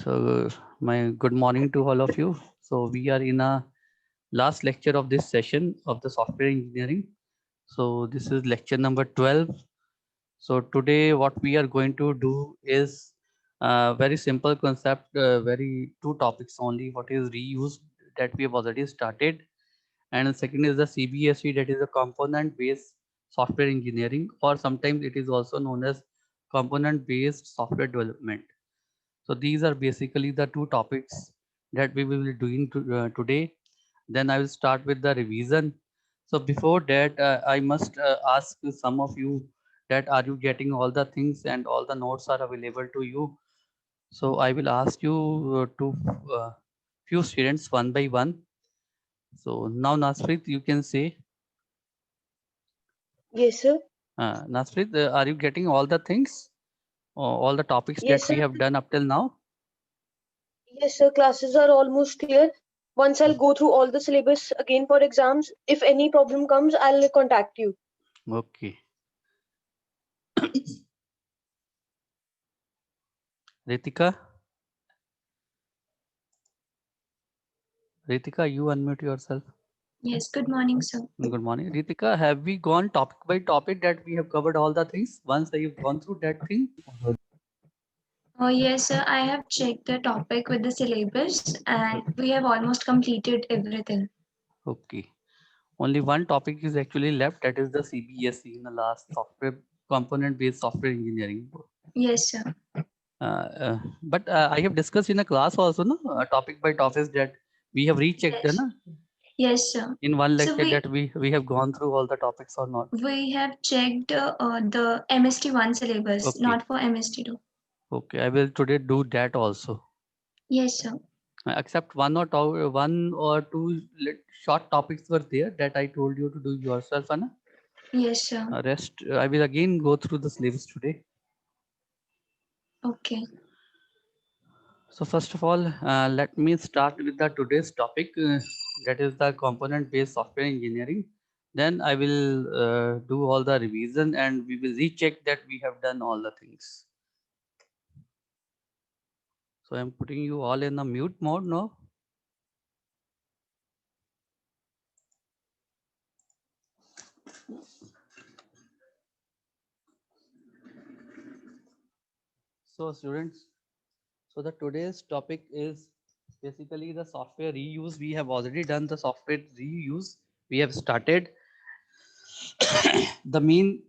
My good morning to all of you. So, we are in a last lecture of this session of the software engineering. So, this is lecture number 12. So, today, what we are going to do is very simple concept, very two topics only. What is reuse that we have already started, and second is the CBSE, that is a component based software engineering, or sometimes it is also known as component based software development. So these are basically the two topics that we will be doing today. Then I will start with the revision. So before that, I must ask some of you that are you getting all the things and all the notes are available to you. So I will ask you to few students one by one. So now Naspreet, you can say, Yes, sir. Naspreet, are you getting all the things, all the topics that Yes, we sir. have done up till now? Yes, sir. Classes are almost clear. Once I'll go through all the syllabus again for exams. If any problem comes, I'll contact you. Okay. Ritika, Ritika, you unmute yourself. Yes, good morning, sir. Good morning. Ritika, have we gone topic by topic that we have covered all the things? Once you've gone through that thing? Oh, yes, sir. I have checked the topic with the syllabus and we have almost completed everything. Okay. Only one topic is actually left, that is the CBSE in the last software component based software engineering. Yes, sir. But I have discussed in a class also, no, topic by topics that we have rechecked, Yes. na? Yes, sir. In one So lecture that we have gone through all the topics or not. we have checked the MST1 syllabus, Okay. not for MST2. Okay. I will today do that also. Yes, sir. Except one or two short topics were there that I told you to do yourself, Anna. Yes, sir. Rest I will again go through the syllabus today. Okay. So first of all, let me start with the today's topic, that is the component based software engineering. Then I will do all the revision and we will recheck that we have done all the things. So I'm putting you all in the mute mode now. So students, so the today's topic is basically the software reuse. We have already done the software reuse. We have started. The main,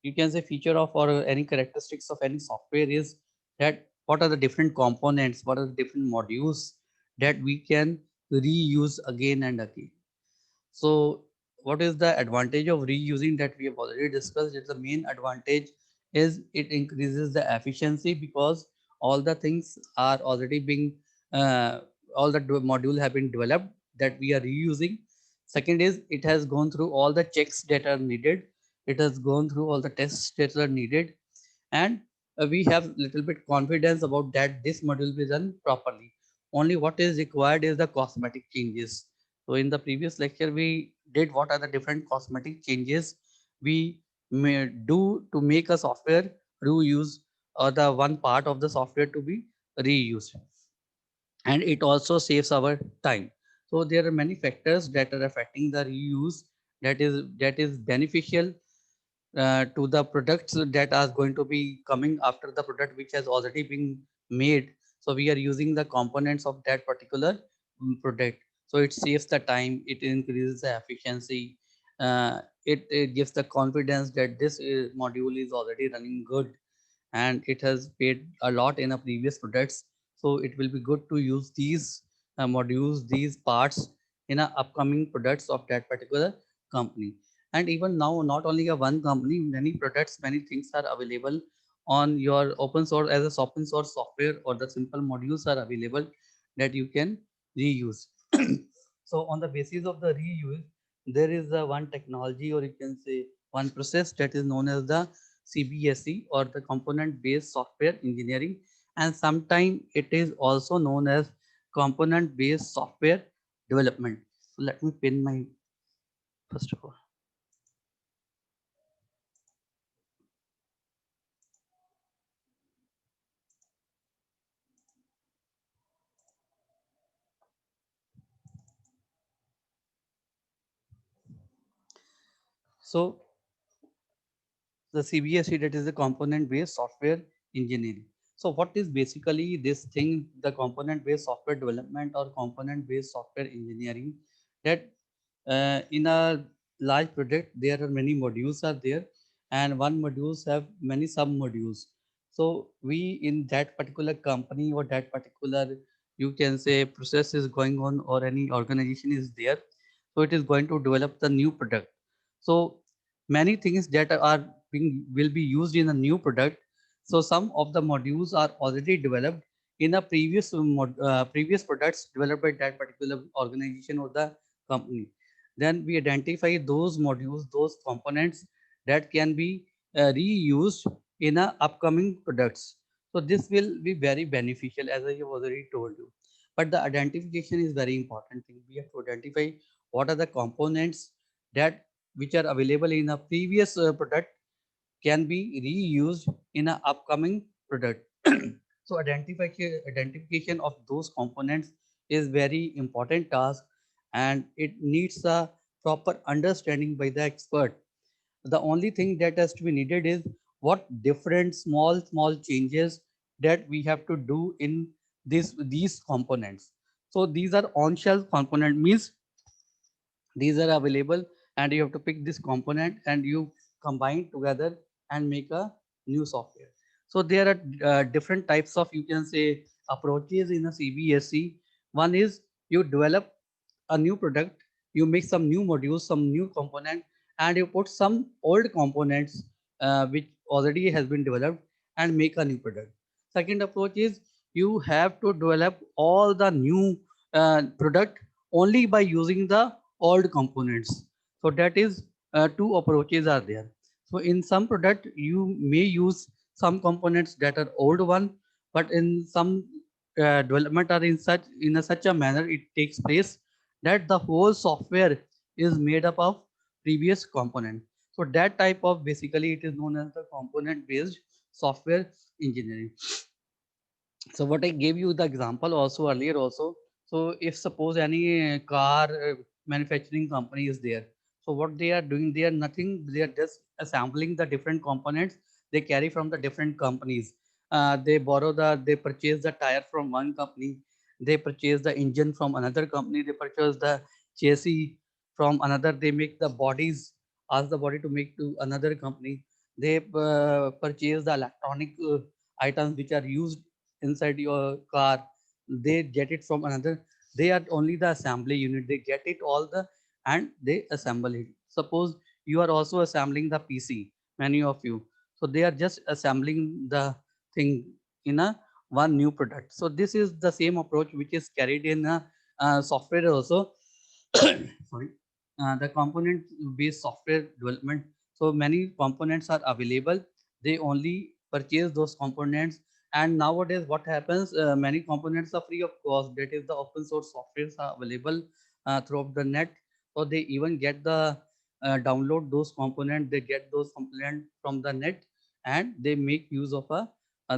you can say, feature of or any characteristics of any software is that what are the different components, what are the different modules that we can reuse again and again. So what is the advantage of reusing that we have already discussed? It's the main advantage is it increases the efficiency because all the things are already being uh, all the module have been developed that we are reusing. Second is it has gone through all the checks that are needed. It has gone through all the tests that are needed, and we have little bit confidence about that this module will be done properly. Only what is required is the cosmetic changes. So in the previous lecture, we did what are the different cosmetic changes we may do to make a software reuse or the one part of the software to be reused, and it also saves our time. So there are many factors that are affecting the reuse that is beneficial to the products that are going to be coming after the product which has already been made. So we are using the components of that particular product. So it saves the time, it increases the efficiency, it gives the confidence that this module is already running good and it has paid a lot in a previous products. So it will be good to use these modules, these parts in a upcoming products of that particular company. And even now, not only a one company, many products, many things are available on your open source as a open source software, or the simple modules are available that you can reuse. So on the basis of the reuse, there is a one technology, or you can say one process, that is known as the CBSE, or the component based software engineering, and sometimes it is also known as component based software development. So let me pin my first of all. So the CBSE, that is the component based software engineering. So what is basically this thing, the component based software development or component based software engineering? That in a large project there are many modules are there, and one modules have many sub modules. So we in that particular company or that particular, you can say, process is going on, or any organization is there, so it is going to develop the new product. So many things that are being will be used in a new product. So some of the modules are already developed in a previous products developed by that particular organization or the company. Then we identify those modules, those components that can be reused in a upcoming products. So this will be very beneficial, as I have already told you. But the identification is very important thing. We have to identify what are the components that which are available in a previous product can be reused in an upcoming product. So identification of those components is very important task, and it needs a proper understanding by the expert. The only thing that has to be needed is what different small changes that we have to do in these components. So these are on shelf component, means these are available, and you have to pick this component and you combine together and make a new software. So there are different types of, you can say, approaches in a CBSE. One is you develop a new product, you make some new modules, some new component, and you put some old components which already has been developed and make a new product. Second approach is you have to develop all the new product only by using the old components. So that is two approaches are there. So in some product you may use some components that are old one, but in some development are in such a manner it takes place that the whole software is made up of previous component. So that type of, basically it is known as the component based software engineering. So what I gave you the example also earlier also. So if suppose any car manufacturing company is there, so what they are doing, they are nothing, they are just assembling the different components they carry from the different companies. They purchase the tire from one company, they purchase the engine from another company, they purchase the chassis from another, they make the bodies, ask the body to make to another company, they purchase the electronic items which are used inside your car, they get it from another, they are only the assembly unit, they get it all the, and they assemble it. Suppose you are also assembling the PC, many of you, so they are just assembling the thing in a one new product. So this is the same approach which is carried in a software also. Sorry, the component based software development. So many components are available, they only purchase those components. And nowadays what happens, many components are free of cost, that is the open source softwares are available throughout the net. So they even get the download those components, they get those components from the net, and they make use of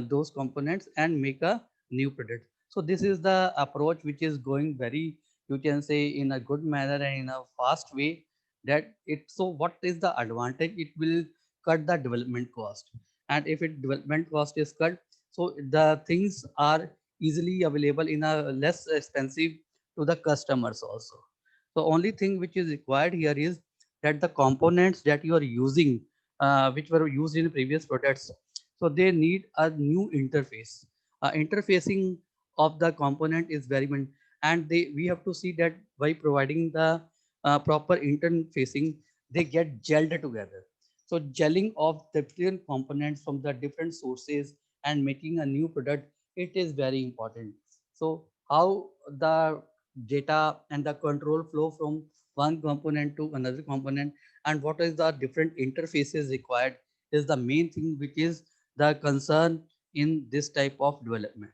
those components and make a new product. So this is the approach which is going very, you can say, in a good manner and in a fast way. That it, so what is the advantage, it will cut the development cost. And if it development cost is cut, so the things are easily available in a less expensive to the customers also. The only thing which is required here is that the components that you are using, which were used in previous products, so they need a new interface. Interfacing of the component is very important, and we have to see that by providing the proper interfacing, they get gelled together. So gelling of the different components from the different sources and making a new product, it is very important. So how the data and the control flow from one component to another component, and what is the different interfaces required, is the main thing which is the concern in this type of development.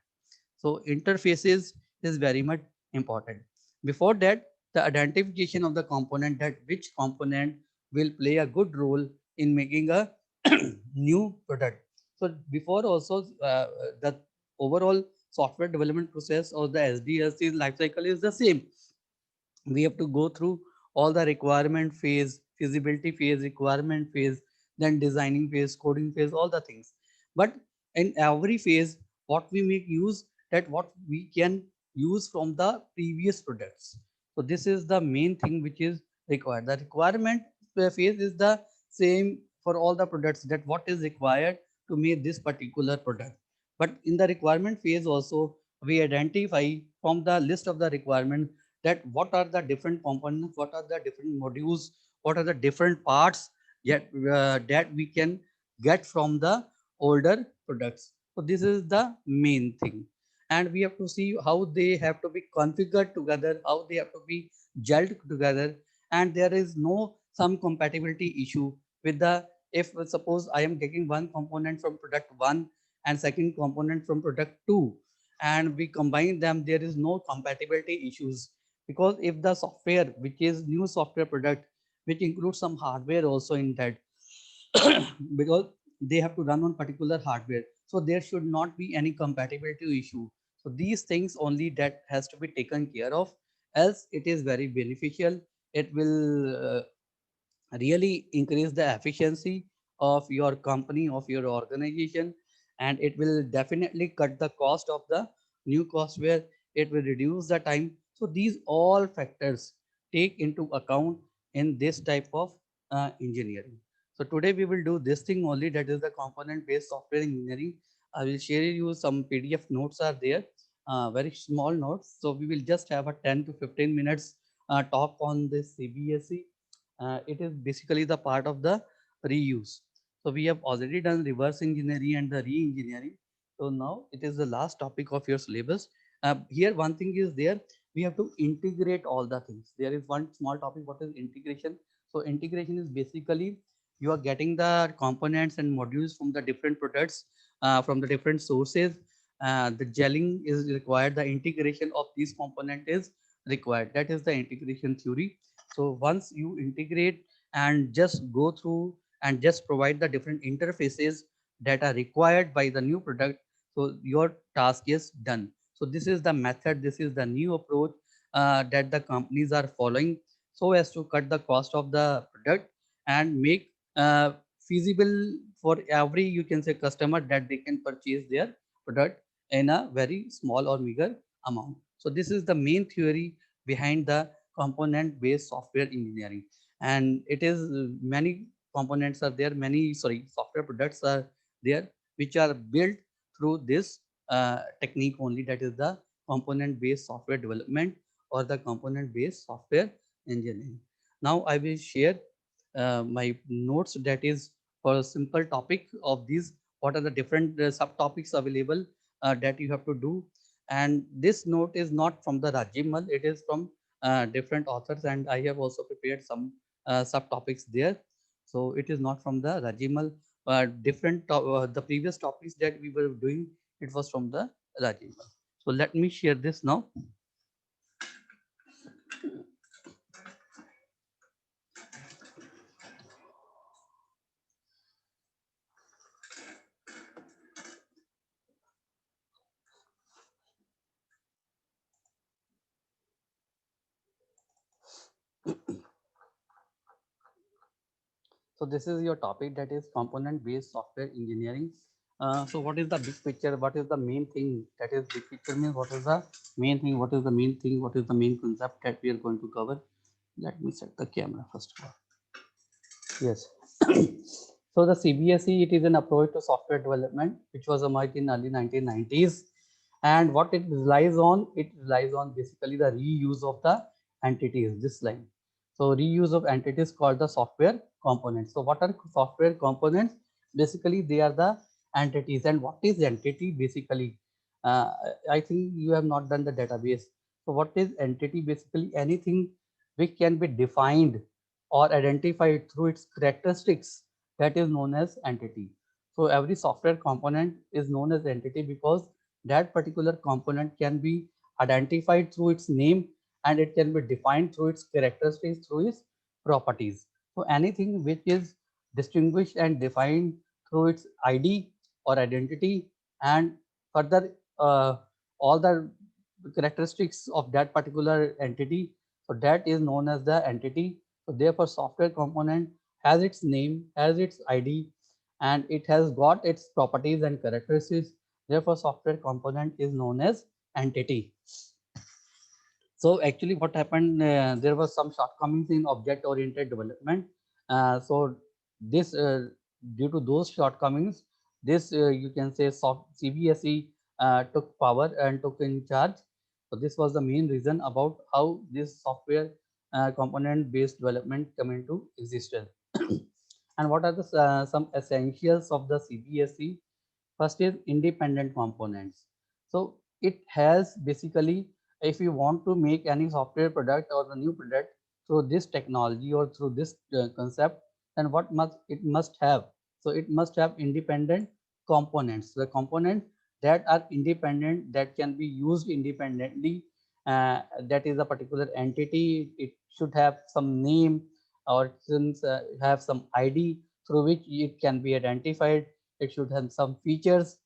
So interfaces is very much important. Before that, the identification of the component, that which component will play a good role in making a new product. So before also, the overall software development process or the SDLC life cycle is the same. We have to go through all the requirement phase, feasibility phase, requirement phase, then designing phase, coding phase, all the things. But in every phase, what we make use, that what we can use from the previous products. So this is the main thing which is required. The requirement phase is the same for all the products, that what is required to make this particular product. But in the requirement phase also, we identify from the list of the requirement that what are the different components, what are the different modules, what are the different parts yet that we can get from the older products. So this is the main thing. And we have to see how they have to be configured together, how they have to be gelled together. And there is no some compatibility issue with the, if suppose I am taking one component from product 1 and second component from product 2, and we combine them, there is no compatibility issues. Because if the software, which is new software product, which includes some hardware also in that, because they have to run on particular hardware, so there should not be any compatibility issue. So these things only that has to be taken care of, else it is very beneficial. It will really increase the efficiency of your company, of your organization, and it will definitely cut the cost of the new software. It will reduce the time. So these all factors take into account in this type of engineering. So today we will do this thing only, that is the component based software engineering. I will share you some PDF notes are there, very small notes. So we will just have a 10 to 15 minutes talk on this CBSE. It is basically the part of the reuse. So we have already done reverse engineering and the re-engineering. So now it is the last topic of your syllabus. Here one thing is there, we have to integrate all the things. There is one small topic, what is integration. So integration is basically you are getting the components and modules from the different products, from the different sources. The gelling is required, the integration of these component is required. That is the integration theory. So once you integrate and just go through and just provide the different interfaces that are required by the new product, so your task is done. So this is the method, this is the new approach that the companies are following, so as to cut the cost of the product and make feasible for every, you can say, customer, that they can purchase their product in a very small or meager amount. So this is the main theory behind the component based software engineering. And it is many components are there, many, sorry, software products are there which are built through this technique only, that is the component based software development or the component based software engineering. Now I will share my notes, that is for a simple topic of these, what are the different subtopics available that you have to do. And this note is not from the Rajiv Mal, it is from different authors, and I have also prepared some subtopics there. So it is not from the Rajiv Mal, the previous topics that we were doing, it was from the Rajiv Mal. So let me share this now. So this is your topic, that is component based software engineering. So what is the big picture? What is the main thing? That is, big picture means what is the main thing? What is the main thing? What is the main concept that we are going to cover? Let me set the camera first of all. Yes. So the CBSE, it is an approach to software development which was emerged in early 1990s. And what it relies on? It relies on basically the reuse of the entities, this line. So reuse of entities called the software components. So what are software components? Basically, they are the entities. And what is entity basically? Uh, I think you have not done the database. So what is entity? Basically, anything which can be defined or identified through its characteristics, that is known as entity. So every software component is known as entity because that particular component can be identified through its name, and it can be defined through its characteristics, through its properties. So anything which is distinguished and defined through its ID or identity, and further all the characteristics of that particular entity, so that is known as the entity. So So therefore, software component has its name, has its ID, and it has got its properties and characteristics. Therefore, software component is known as entity. So actually what happened, there was some shortcomings in object oriented development. So this due to those shortcomings, this you can say CBSE took power and took in charge. So this was the main reason about how this software component based development come into existence. And what are the some essentials of the CBSE? First is independent components. So it has basically, if you want to make any software product or the new product through this technology or through this concept, then what must it must have? So it must have independent components. The components that are independent, that can be used independently. That is a particular entity. It should have some name, or since have some ID through which it can be identified. It should have some features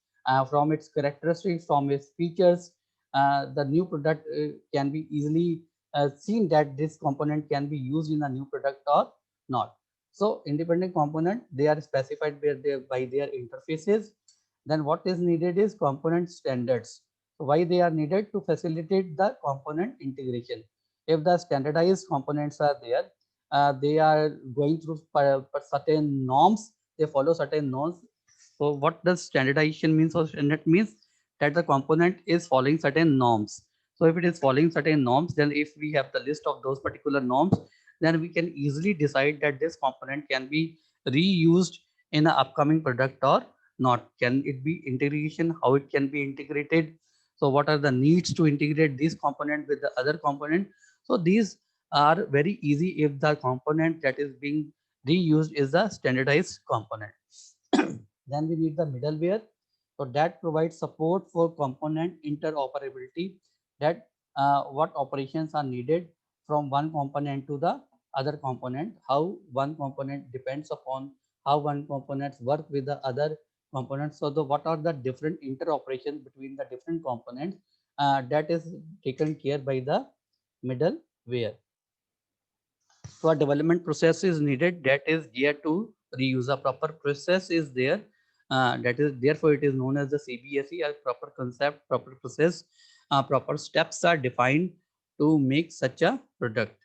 from its characteristics, from its features. The new product can be easily seen that this component can be used in a new product or not. So independent component, they are specified by their interfaces. Then what is needed is component standards. So why they are needed? To facilitate the component integration. If the standardized components are there, they are going through certain norms. They follow certain norms. So what does standardization means? So standard means that the component is following certain norms. So if it is following certain norms, then if we have the list of those particular norms, then we can easily decide that this component can be reused in an upcoming product or not. Can it be integration? How it can be integrated? So what are the needs to integrate this component with the other component? So these are very easy if the component that is being reused is a standardized component. Then we need the middleware. So that provides support for component interoperability, that what operations are needed from one component to the other component, how one component depends upon how one components work with the other components. So the what are the different interoperations between the different components, that is taken care by the middleware. So a development process is needed that is geared to reuse. A proper process is there. That is therefore it is known as the CBSE. A proper concept, proper process, proper steps are defined to make such a product.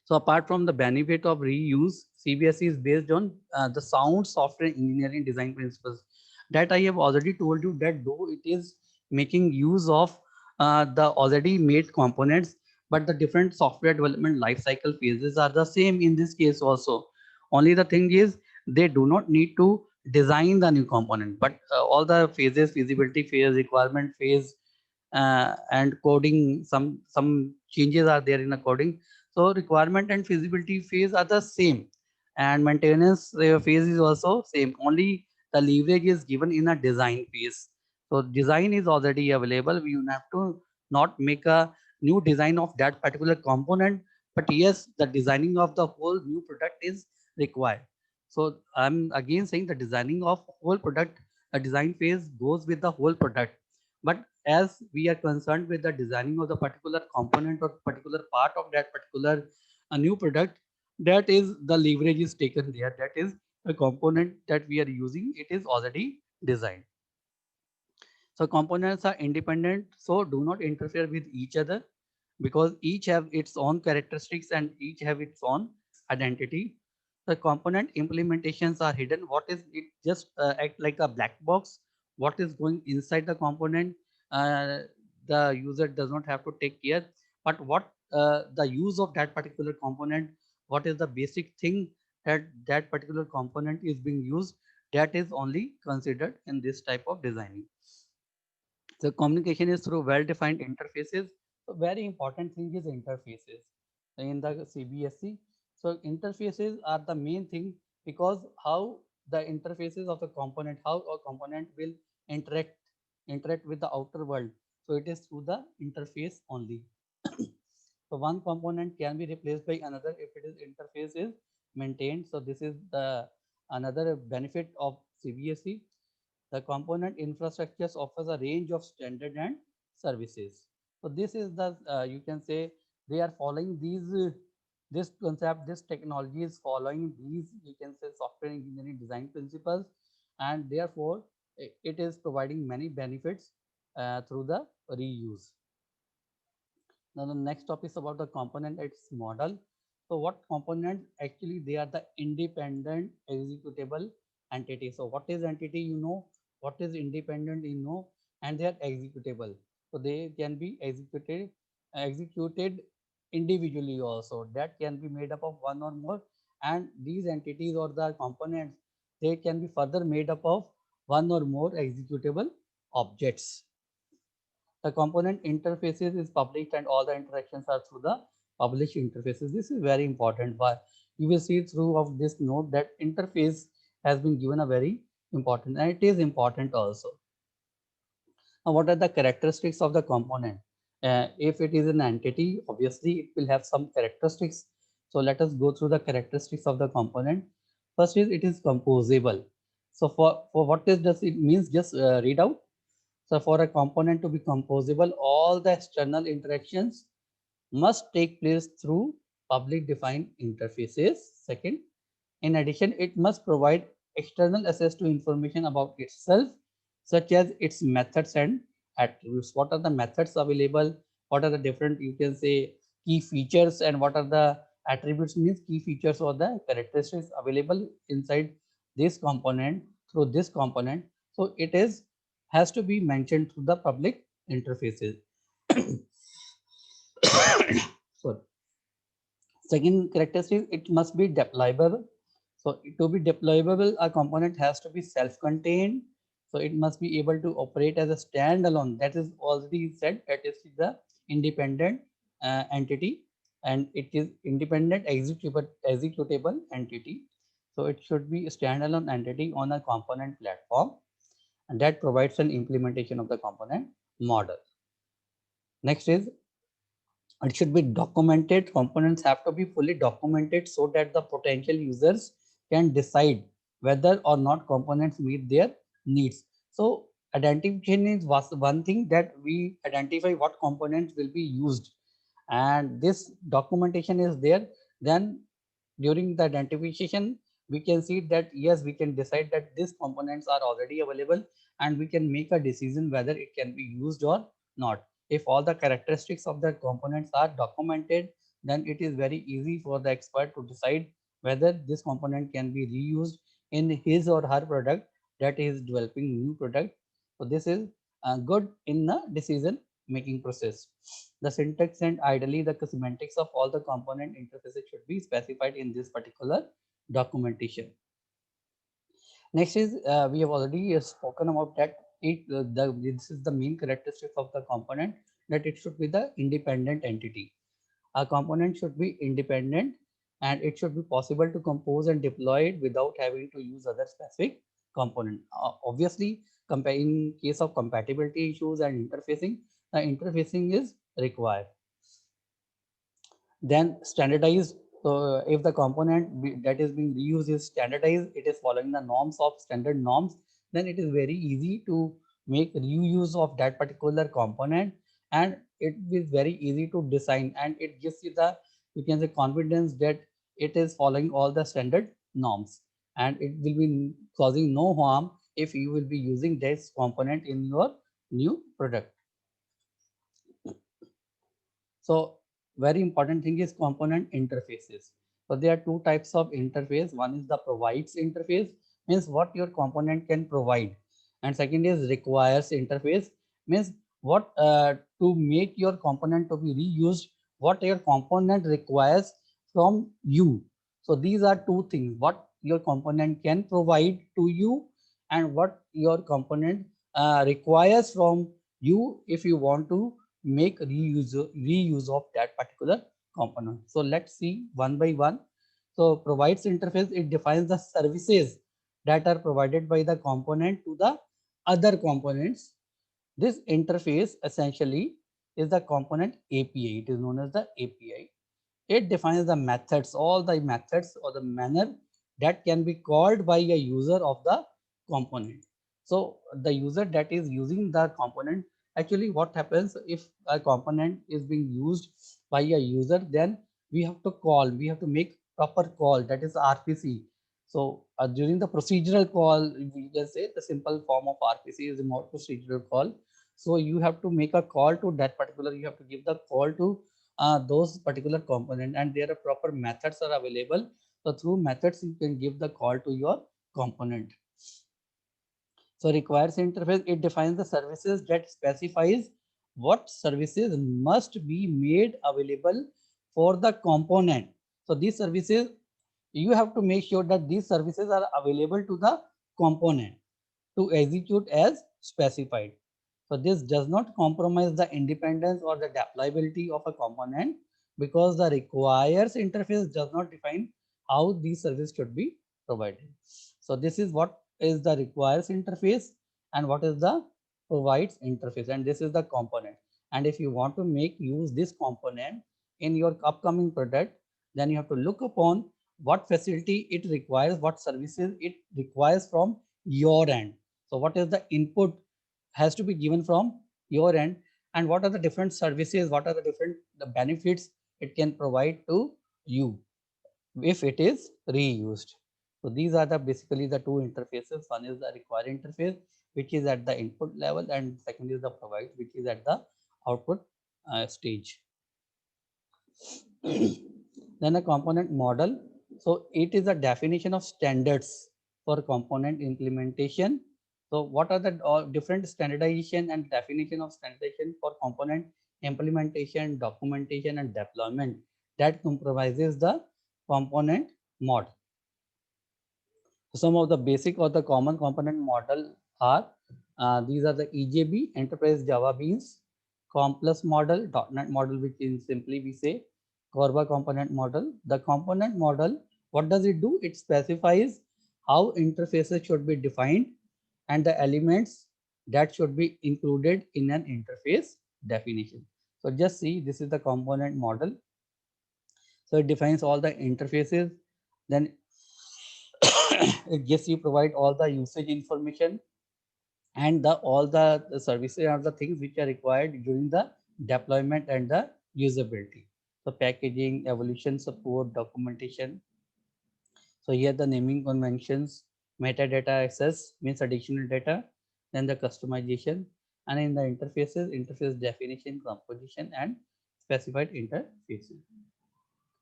So apart from the benefit of reuse, CBSE is based on the sound software engineering design principles that I have already told you, that though it is making use of the already made components, but the different software development lifecycle phases are the same in this case also. Only the thing is they do not need to design the new component, but all the phases, feasibility phase, requirement phase, and coding, some changes are there in the coding. So requirement and feasibility phase are the same, and maintenance phase is also same. Only the leverage is given in a design phase. So design is already available. We have to not make a new design of that particular component, but yes, the designing of the whole new product is required. So I'm again saying the designing of whole product, a design phase goes with the whole product. But as we are concerned with the designing of the particular component or particular part of that particular new product, that is the leverage is taken there. That is the component that we are using. It is already designed. So components are independent, so do not interfere with each other, because each have its own characteristics and each have its own identity. The component implementations are hidden. What is it? Just act like a black box. What is going inside the component? Uh, the user does not have to take care. But what the use of that particular component? What is the basic thing that that particular component is being used? That is only considered in this type of designing. So communication is through well-defined interfaces. So very important thing is interfaces in the CBSE. So interfaces are the main thing, because how the interfaces of the component, how a component will interact interact with the outer world. So it is through the interface only. So one component can be replaced by another if it is interface is maintained. So this is the another benefit of CBSE. The component infrastructures offers a range of standard and services. So this is the you can say they are following these This concept, this technology is following these, you can say, software engineering design principles, and therefore it is providing many benefits through the reuse. Now the next topic is about the component its model. So what components actually, they are the independent executable entity. So what is entity, you know, what is independent, you know, and they are executable. So they can be executed individually also. That can be made up of one or more, and these entities or the components, they can be further made up of one or more executable objects. The component interfaces is published and all the interactions are through the published interfaces. This is very important, but you will see through of this note that interface has been given a very important, and it is important also. Now, what are the characteristics of the component? If it is an entity, obviously it will have some characteristics. So let us go through the characteristics of the component. First is it is composable. So for what does it means? Just read out. So for a component to be composable, all the external interactions must take place through public defined interfaces. Second, in addition, it must provide external access to information about itself, such as its methods and attributes. What are the methods available? What are the different, you can say, key features, and what are the attributes, means key features or the characteristics available inside this component through this component. So it is has to be mentioned through the public interfaces. Sorry. Second characteristic, it must be deployable. So to be deployable, a component has to be self-contained. So it must be able to operate as a standalone. That is already said, that is the independent entity, and it is independent executable entity. So it should be a standalone entity on a component platform, and that provides an implementation of the component model. Next is it should be documented. Components have to be fully documented so that the potential users can decide whether or not components meet their needs. So identification is was one thing, that we identify what components will be used, and this documentation is there. Then during the identification, we can see that yes, we can decide that these components are already available, and we can make a decision whether it can be used or not. If all the characteristics of the components are documented, then it is very easy for the expert to decide whether this component can be reused in his or her product that is developing new product. So this is good in the decision making process. The syntax and ideally the semantics of all the component interfaces should be specified in this particular documentation. Next is we have already spoken about that. This is the main characteristic of the component, that it should be the independent entity. A component should be independent, and it should be possible to compose and deploy it without having to use other specific component. Obviously, in case of compatibility issues and interfacing, the interfacing is required. Then standardized. So if the that is being reused is standardized, it is following the norms of standard norms, then it is very easy to make reuse of that particular component, and it is very easy to design, and it gives you the, you can say, confidence that it is following all the standard norms, and it will be causing no harm if you will be using this component in your new product. So very important thing is component interfaces. So there are two types of interface. One is the provides interface, means what your component can provide. And second is requires interface, means what to make your component to be reused, what your component requires from you. So these are two things, what your component can provide to you and what your component requires from you if you want to make reuse of that particular component. So let's see one by one. So provides interface, it defines the services that are provided by the component to the other components. This interface essentially is the component API. It is known as the API. It defines the methods, all the methods or the manner that can be called by a user of the component. So the user that is using the component, actually what happens if a component is being used by a user, then we have to call, we have to make proper call, that is RPC. So during the procedural call, you can say the simple form of RPC is remote procedural call. So you have to make a call to that particular, you have to give the call to those particular component, and there are proper methods are available. So through methods, you can give the call to your component. So requires interface, it defines the services that specifies what services must be made available for the component. So these services, you have to make sure that these services are available to the component to execute as specified. So this does not compromise the independence or the deployability of a component, because the requires interface does not define how these services should be provided. So this is what is the requires interface and what is the provides interface, and this is the component. And if you want to make use this component in your upcoming product, then you have to look upon what facility it requires, what services it requires from your end. So what is the input has to be given from your end, and what are the different services, what are the different the benefits it can provide to you if it is reused. So these are the basically the two interfaces. One is the require interface, which is at the input level, and second is the provide, which is at the output stage. Then a component model. So it is a definition of standards for component implementation. So what are the different standardization and definition of standardization for component implementation, documentation, and deployment that comprises the component model. Some of the basic or the common component model are these are the EJB, Enterprise Java Beans, COM+ model, .NET model, which is simply we say Corba component model. The component model, what does it do? It specifies how interfaces should be defined and the elements that should be included in an interface definition. So just see, this is the component model. So it defines all the interfaces. Then it gives you provide all the usage information and the all the services are the things which are required during the deployment and the usability. So packaging, evolution support, documentation. So here the naming conventions, metadata access means additional data, then the customization, and in the interfaces, interface definition, composition, and specified interfaces.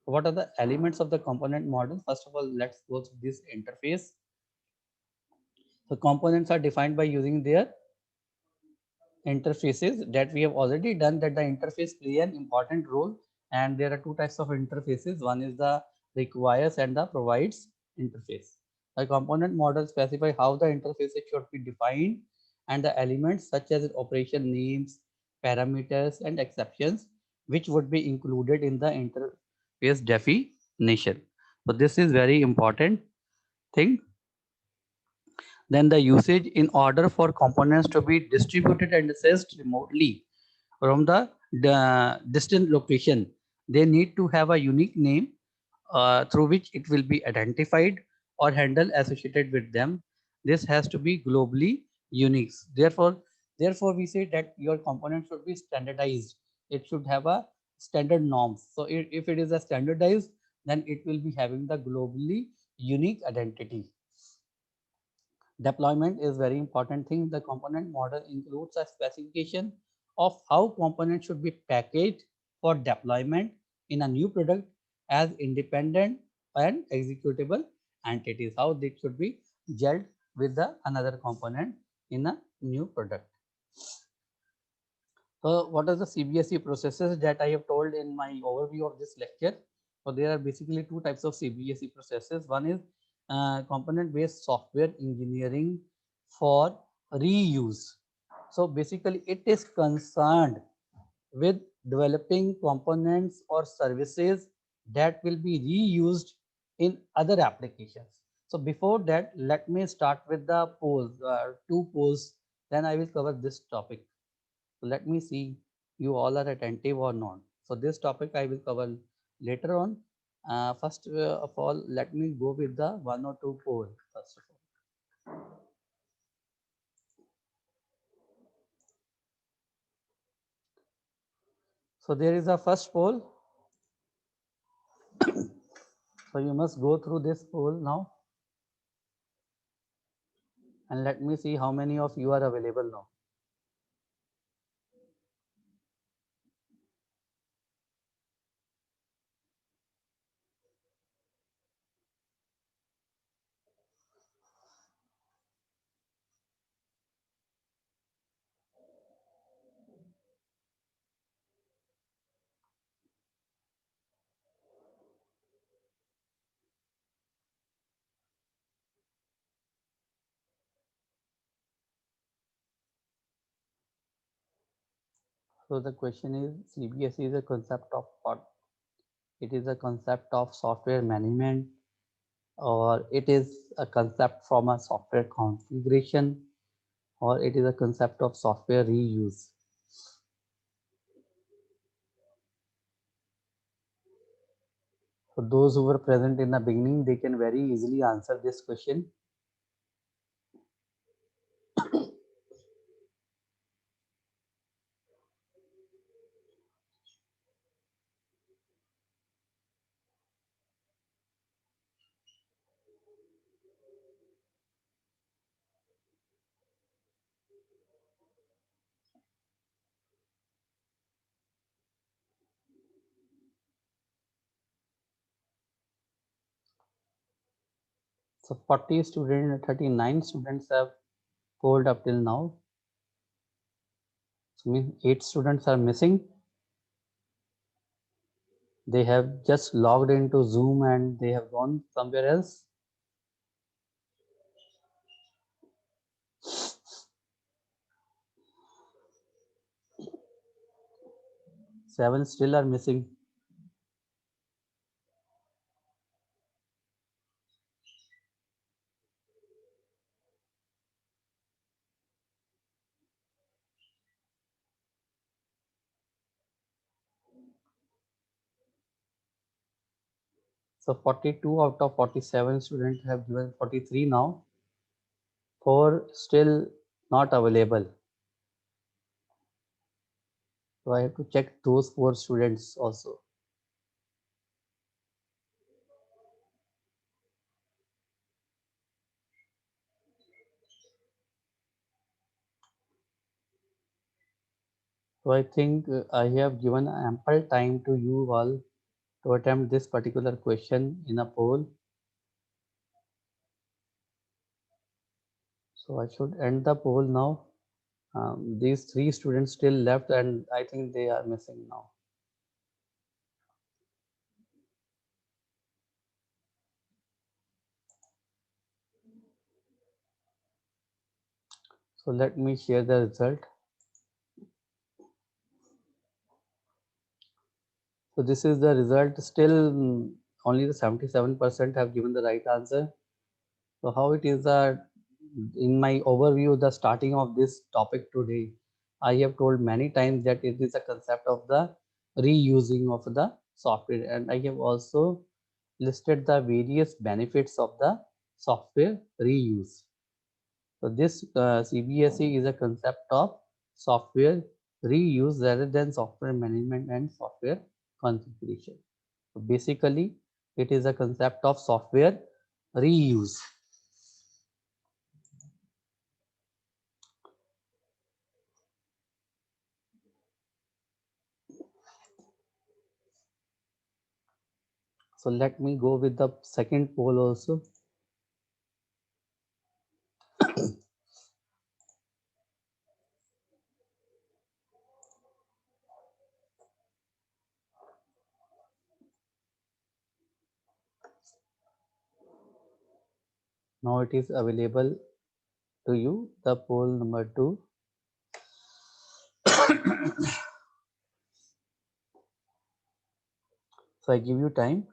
What are the elements of the component model? First of all, let's go to this interface. So components are defined by using their interfaces that we have already done, that the interface play an important role, and there are two types of interfaces. One is the requires and the provides interface. The component model specify how the interfaces should be defined and the elements such as operation names, parameters, and exceptions which would be included in the interface definition. So this is very important thing. Then the usage, in order for components to be distributed and accessed remotely from the distant location, they need to have a unique name through which it will be identified or handle associated with them. This has to be globally unique. Therefore, we say that your component should be standardized. It should have a standard norms. So if it is a standardized, then it will be having the globally unique identity. Deployment is very important thing. The component model includes a specification of how components should be packaged for deployment in a new product as independent and executable entities, how they should be gelled with the another component in a new product. So what are the CBSE processes that I have told in my overview of this lecture? So there are basically two types of CBSE processes. One is component-based software engineering for reuse. So basically it is concerned with developing components or services that will be reused in other applications. So before that, let me start with the polls, two polls, then I will cover this topic. So let me see you all are attentive or not. So this topic I will cover later on. First of all, let me go with the one or two poll first of all. So there is a first poll. So you must go through this poll now and let me see how many of you are available now. So the question is, CBSE is a concept of what? It is a concept of software management, or it is a concept from a software configuration, or it is a concept of software reuse. So those who were present in the beginning, they can very easily answer this question. So 40 students, 39 students have polled up till now. So means 8 students are missing. They have just logged into Zoom and they have gone somewhere else. 7 still are missing. So 42 out of 47 students have given 43 now. 4 still not available. So I have to check those 4 students also. So I think I have given ample time to you all to attempt this particular question in a poll. So I should end the poll now. These 3 students still left and I think they are missing now. So let me share the result. So this is the result. Still only the 77% have given the right answer. So how it is that in my overview, the starting of this topic today, I have told many times that it is a concept of the reusing of the software, and I have also listed the various benefits of the software reuse. So this CBSE is a concept of software reuse rather than software management and software configuration. So basically, it is a concept of software reuse. So let me go with the second poll also. Now it is available to you, the poll number 2. So I give you time.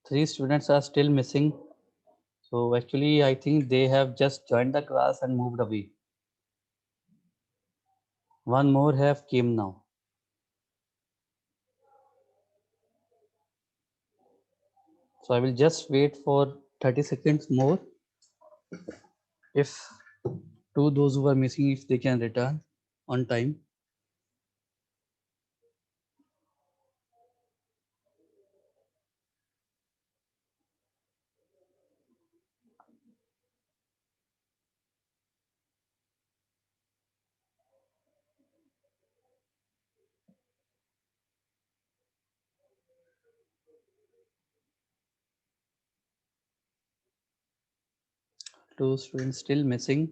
3 students are still missing. So actually, I think they have just joined the class and moved away. One more have came now. So I will just wait for 30 seconds more. If to those who are missing, if they can return on time. Two students still missing.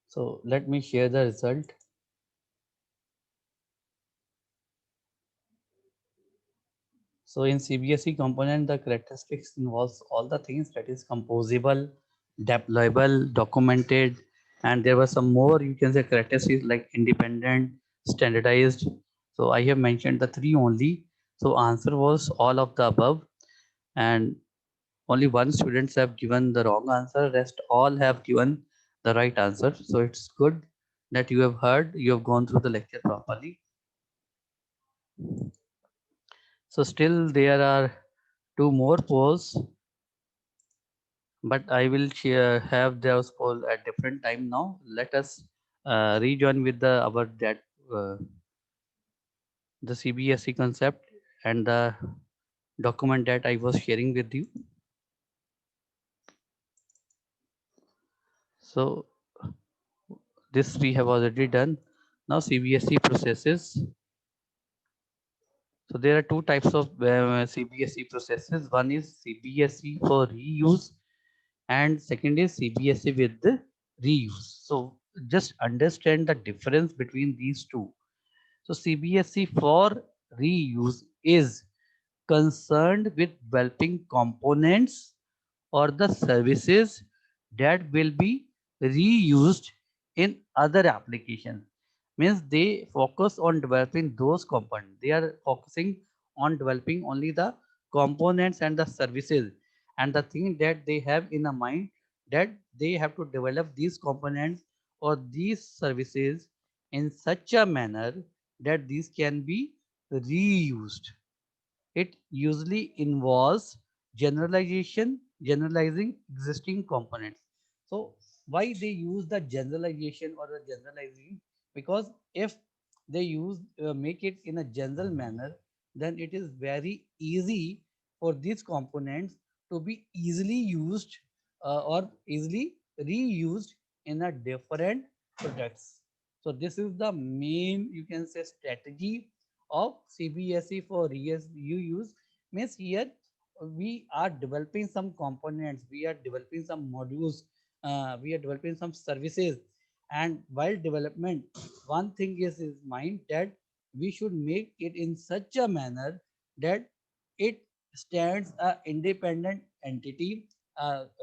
So let me share the result. So in CBSE component, the characteristics involves all the things that is composable, deployable, documented, and there were some more, you can say, characteristics like independent, standardized. So I have mentioned the 3 only. So answer was all of the above, and only one students have given the wrong answer. Rest all have given the right answer. So it's good that you have heard, you have gone through the lecture properly. So still there are 2 more polls, but I will share, have those poll at different time now. Let us rejoin with the our that the CBSE concept and the document that I was sharing with you. So this we have already done. Now CBSE processes. So there are 2 types of CBSE processes. One is CBSE for reuse, and second is CBSE with the reuse. So just understand the difference between these two. So CBSE for reuse is concerned with developing components or the services that will be reused in other applications. Means they focus on developing those components. They are focusing on developing only the components and the services, and the thing that they have in a mind that they have to develop these components or these services in such a manner that these can be reused. It usually involves generalizing existing components. So why they use the generalization or the generalizing? Because if they use make it in a general manner, then it is very easy for these components to be easily used or easily reused in a different products. So this is the main, you can say, strategy of CBSE for reuse. Means here we are developing some components, we are developing some modules, we are developing some services, and while development, one thing is mind that we should make it in such a manner that it stands a independent entity,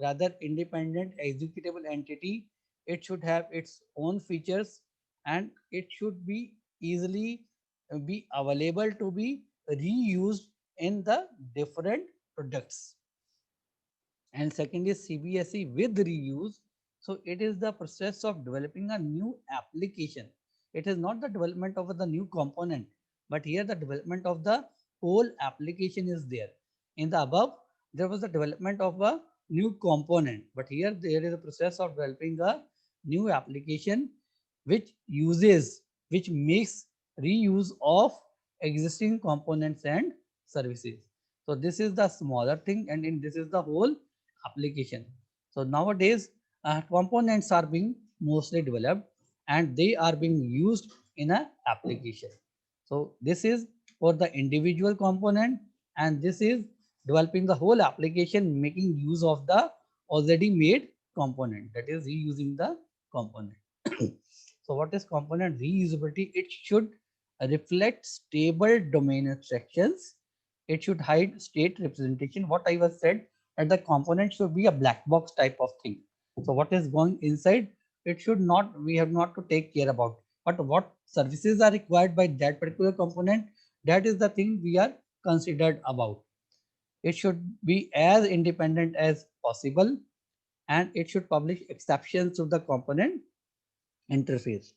rather independent executable entity. It should have its own features, and it should be easily be available to be reused in the different products. And second is CBSE with reuse. So it is the process of developing a new application. It is not the development of the new component, but here the development of the whole application is there. In the above, there was the development of a new component, but here there is a process of developing a new application which makes reuse of existing components and services. So this is the smaller thing, and in this is the whole application. So nowadays, components are being mostly developed and they are being used in a application. So this is for the individual component, and this is developing the whole application, making use of the already made component, that is reusing the component. So what is component reusability? It should reflect stable domain abstractions. It should hide state representation. What I was said, that the component should be a black box type of thing. So what is going inside, it should not, we have not to take care about. But what services are required by that particular component, that is the thing we are considered about. It should be as independent as possible, and it should publish exceptions to the component interface.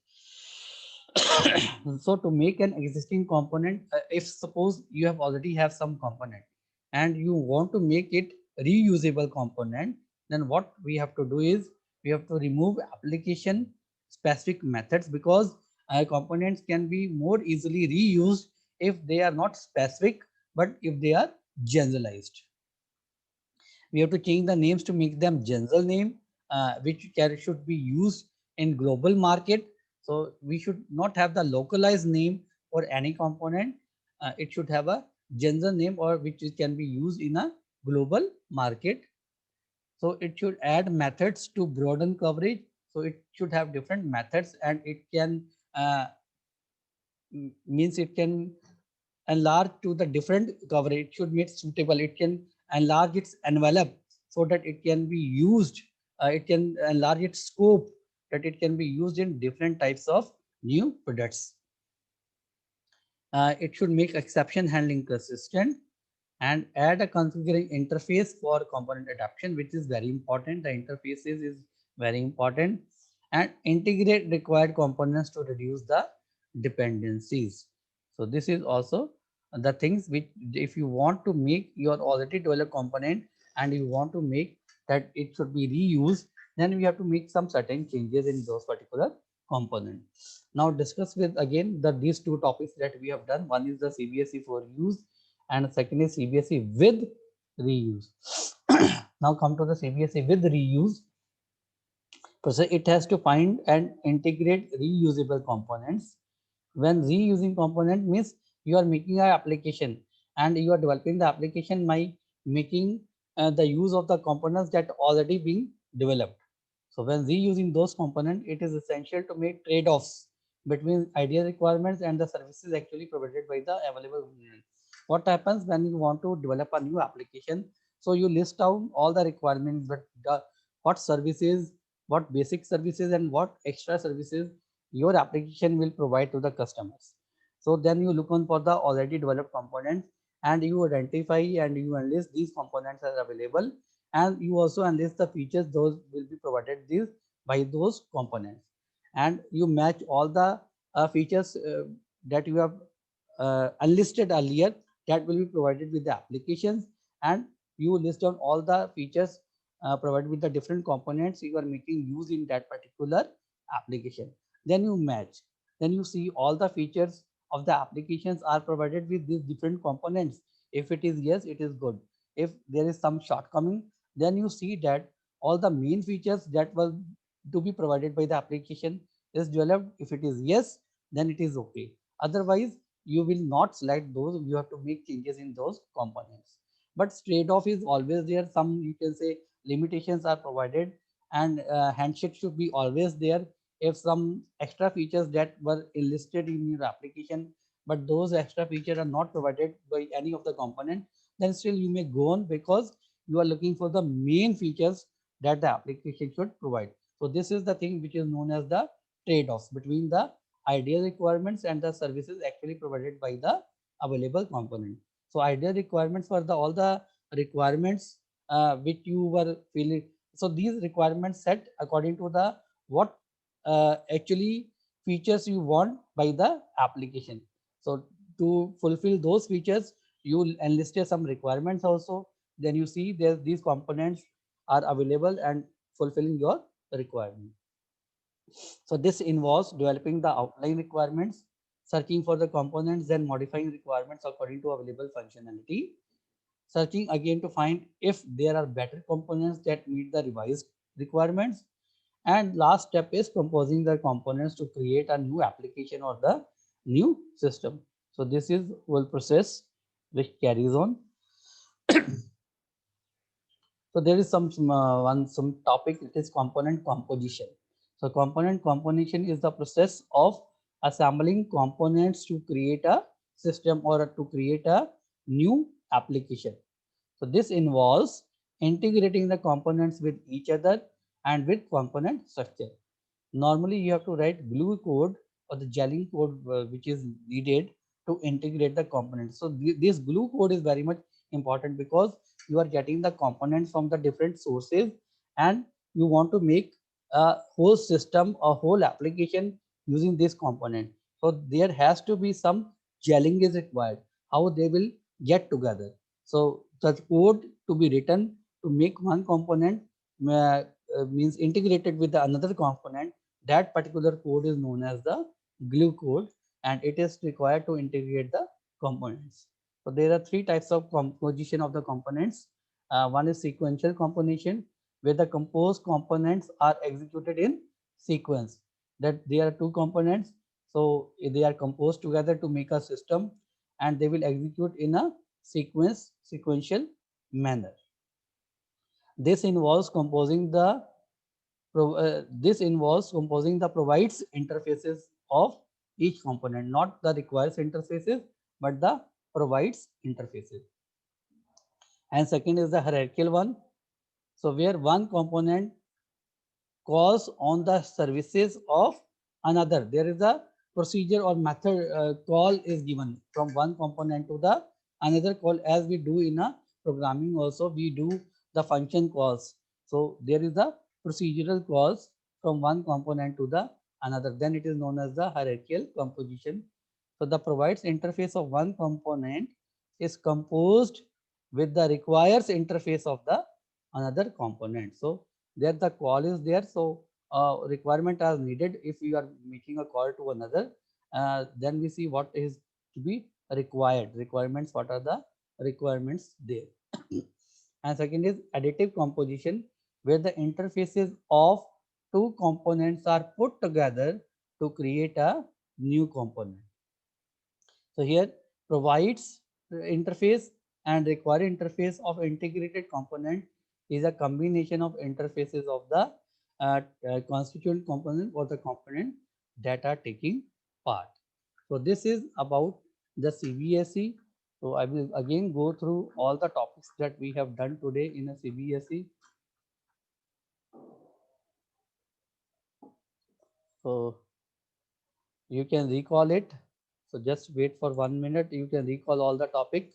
So to make an existing component, if suppose you have already have some component and you want to make it reusable component, then what we have to do is we have to remove application specific methods, because components can be more easily reused if they are not specific, but if they are generalized. We have to change the names to make them general name, which should be used in global market. So we should not have the localized name for any component. It should have a general name or which can be used in a global market. So it should add methods to broaden coverage. So it should have different methods, and it can means it can enlarge to the different coverage. It should make suitable. It can enlarge its envelope so that it can be used. It can enlarge its scope that it can be used in different types of new products. It should make exception handling consistent and add a configuring interface for component adaptation, which is very important. The interfaces is very important, and integrate required components to reduce the dependencies. So this is also the things which, if you want to make your already developed component and you want to make that it should be reused, then we have to make some certain changes in those particular components. Now discuss with again these two topics that we have done. One is the CBSE for use, and second is CBSE with reuse. Now come to the CBSE with reuse. So it has to find and integrate reusable components. When reusing component means you are making an application and you are developing the application by making the use of the components that already being developed. So when reusing those components, it is essential to make trade-offs between ideal requirements and the services actually provided by the available components. What happens when you want to develop a new application? So you list down all the requirements, but what services, what basic services and what extra services your application will provide to the customers. So then you look on for the already developed components and you identify and you enlist these components are available, and you also enlist the features those will be provided these by those components, and you match all the features that you have unlisted earlier that will be provided with the applications, and you list down all the features provided with the different components you are making use in that particular application. Then you match, then you see all the features of the applications are provided with these different components. If it is yes, it is good. If there is some shortcoming, then you see that all the main features that were to be provided by the application is developed. If it is yes, then it is okay. Otherwise, you will not select those. You have to make changes in those components. But trade-off is always there. Some you can say limitations are provided, and handshake should be always there. If some extra features that were enlisted in your application, but those extra features are not provided by any of the component, then still you may go on because you are looking for the main features that the application should provide. So this is the thing which is known as the trade-offs between the ideal requirements and the services actually provided by the available component. So ideal requirements were the all the requirements which you were feeling. So these requirements set according to the what actually features you want by the application. So to fulfill those features, you enlisted some requirements also. Then you see there these components are available and fulfilling your requirement. So this involves developing the outline requirements, searching for the components, then modifying requirements according to available functionality, searching again to find if there are better components that meet the revised requirements, and last step is composing the components to create a new application or the new system. So this is whole process which carries on. So there is some topic, it is component composition. So component composition is the process of assembling components to create a system or to create a new application. So this involves integrating the components with each other and with component structure. Normally you have to write glue code or the gelling code which is needed to integrate the components. So this glue code is very much important because you are getting the components from the different sources and you want to make a whole system, a whole application using this component. So there has to be some gelling is required, how they will get together. So the code to be written to make one component means integrated with the another component, that particular code is known as the glue code and it is required to integrate the components. So there are three types of composition of the components. One is sequential composition where the composed components are executed in sequence, that there are two components, so they are composed together to make a system and they will execute in a sequential manner. This involves composing the this involves composing the provides interfaces of each component, not the requires interfaces, but the provides interfaces. And second is the hierarchical one. So where one component calls on the services of another. There is a procedure or method call is given from one component to the another call, as we do in a programming also we do the function calls. So there is a procedural calls from one component to the another. Then it is known as the hierarchical composition. So the provides interface of one component is composed with the requires interface of the another component. So there the call is there, so requirement are needed. If you are making a call to another, then we see what is to be required requirements, what are the requirements there. And second is additive composition where the interfaces of two components are put together to create a new component. So here provides interface and require interface of integrated component is a combination of interfaces of the constituent component or the component that are taking part. So this is about the CBSE. So I will again go through all the topics that we have done today in a CBSE. So you can recall it. So just wait for 1 minute. You can recall all the topic.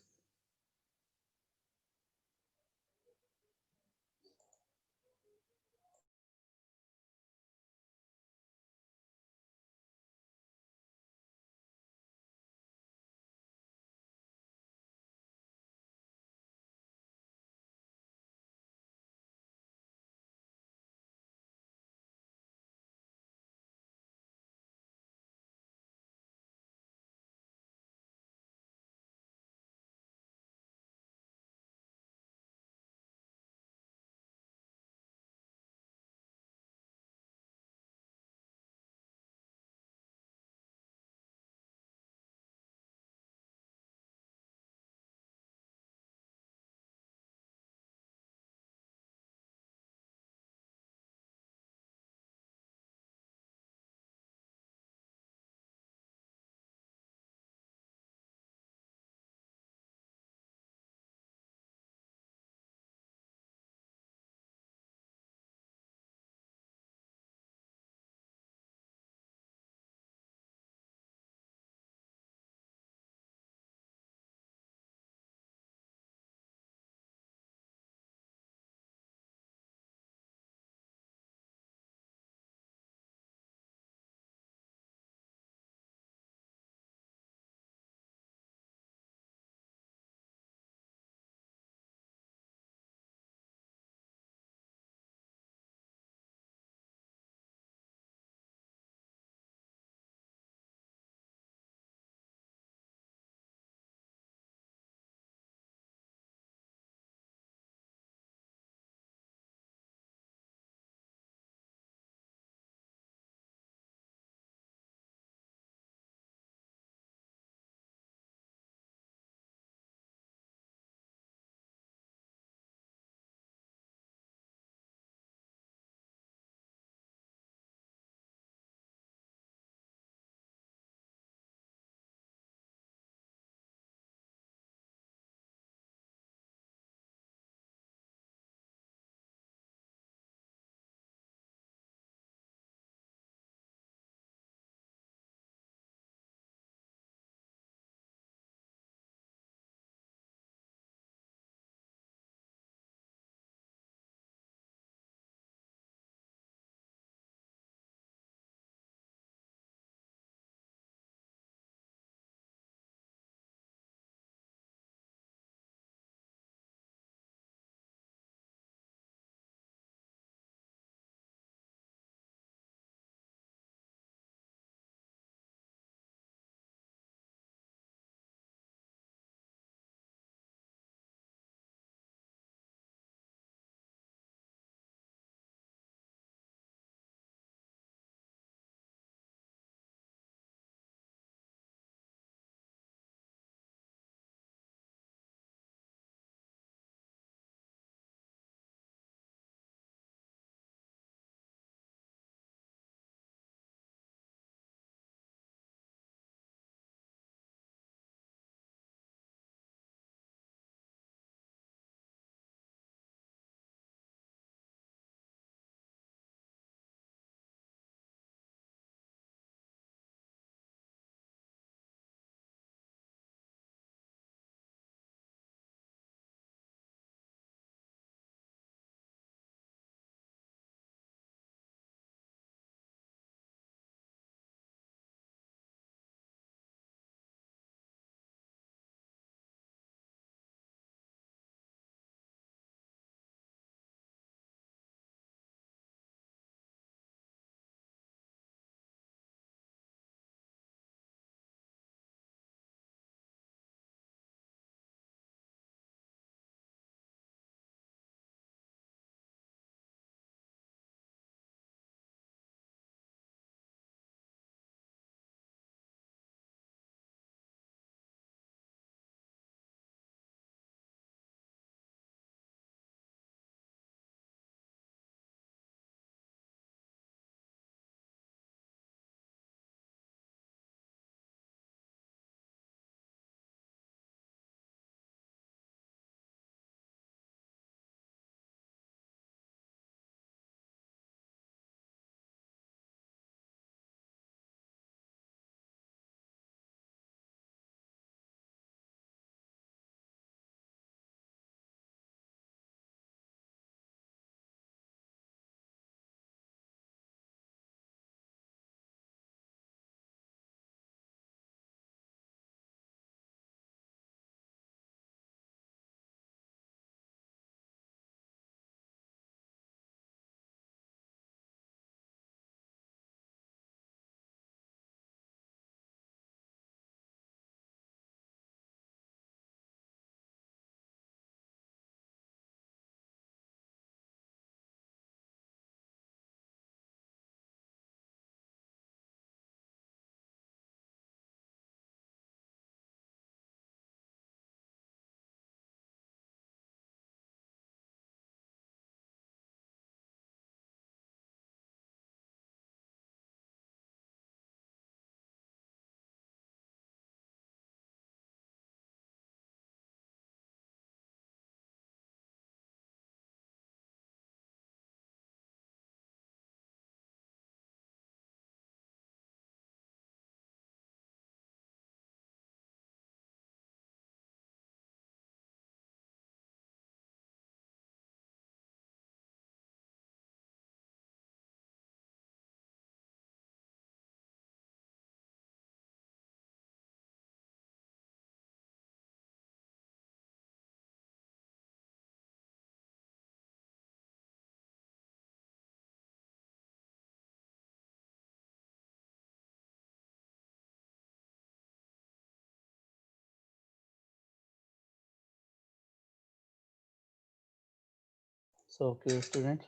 So, okay, students,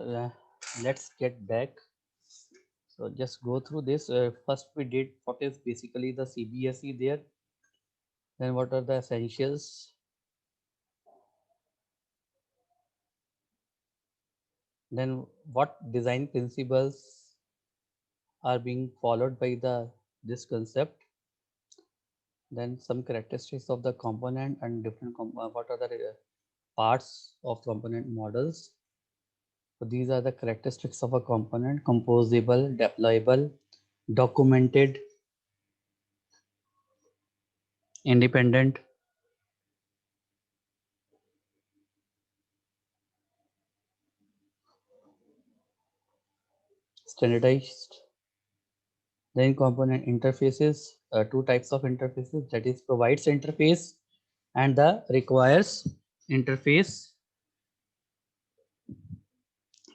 let's get back. So just go through this. First, we did what is basically the CBSE there. Then what are the essentials? Then what design principles are being followed by this concept? Then some characteristics of the component and different what are the parts of component models. So these are the characteristics of a component: composable, deployable, documented, independent, standardized. Then component interfaces, two types of interfaces, that is provides interface and the requires interface.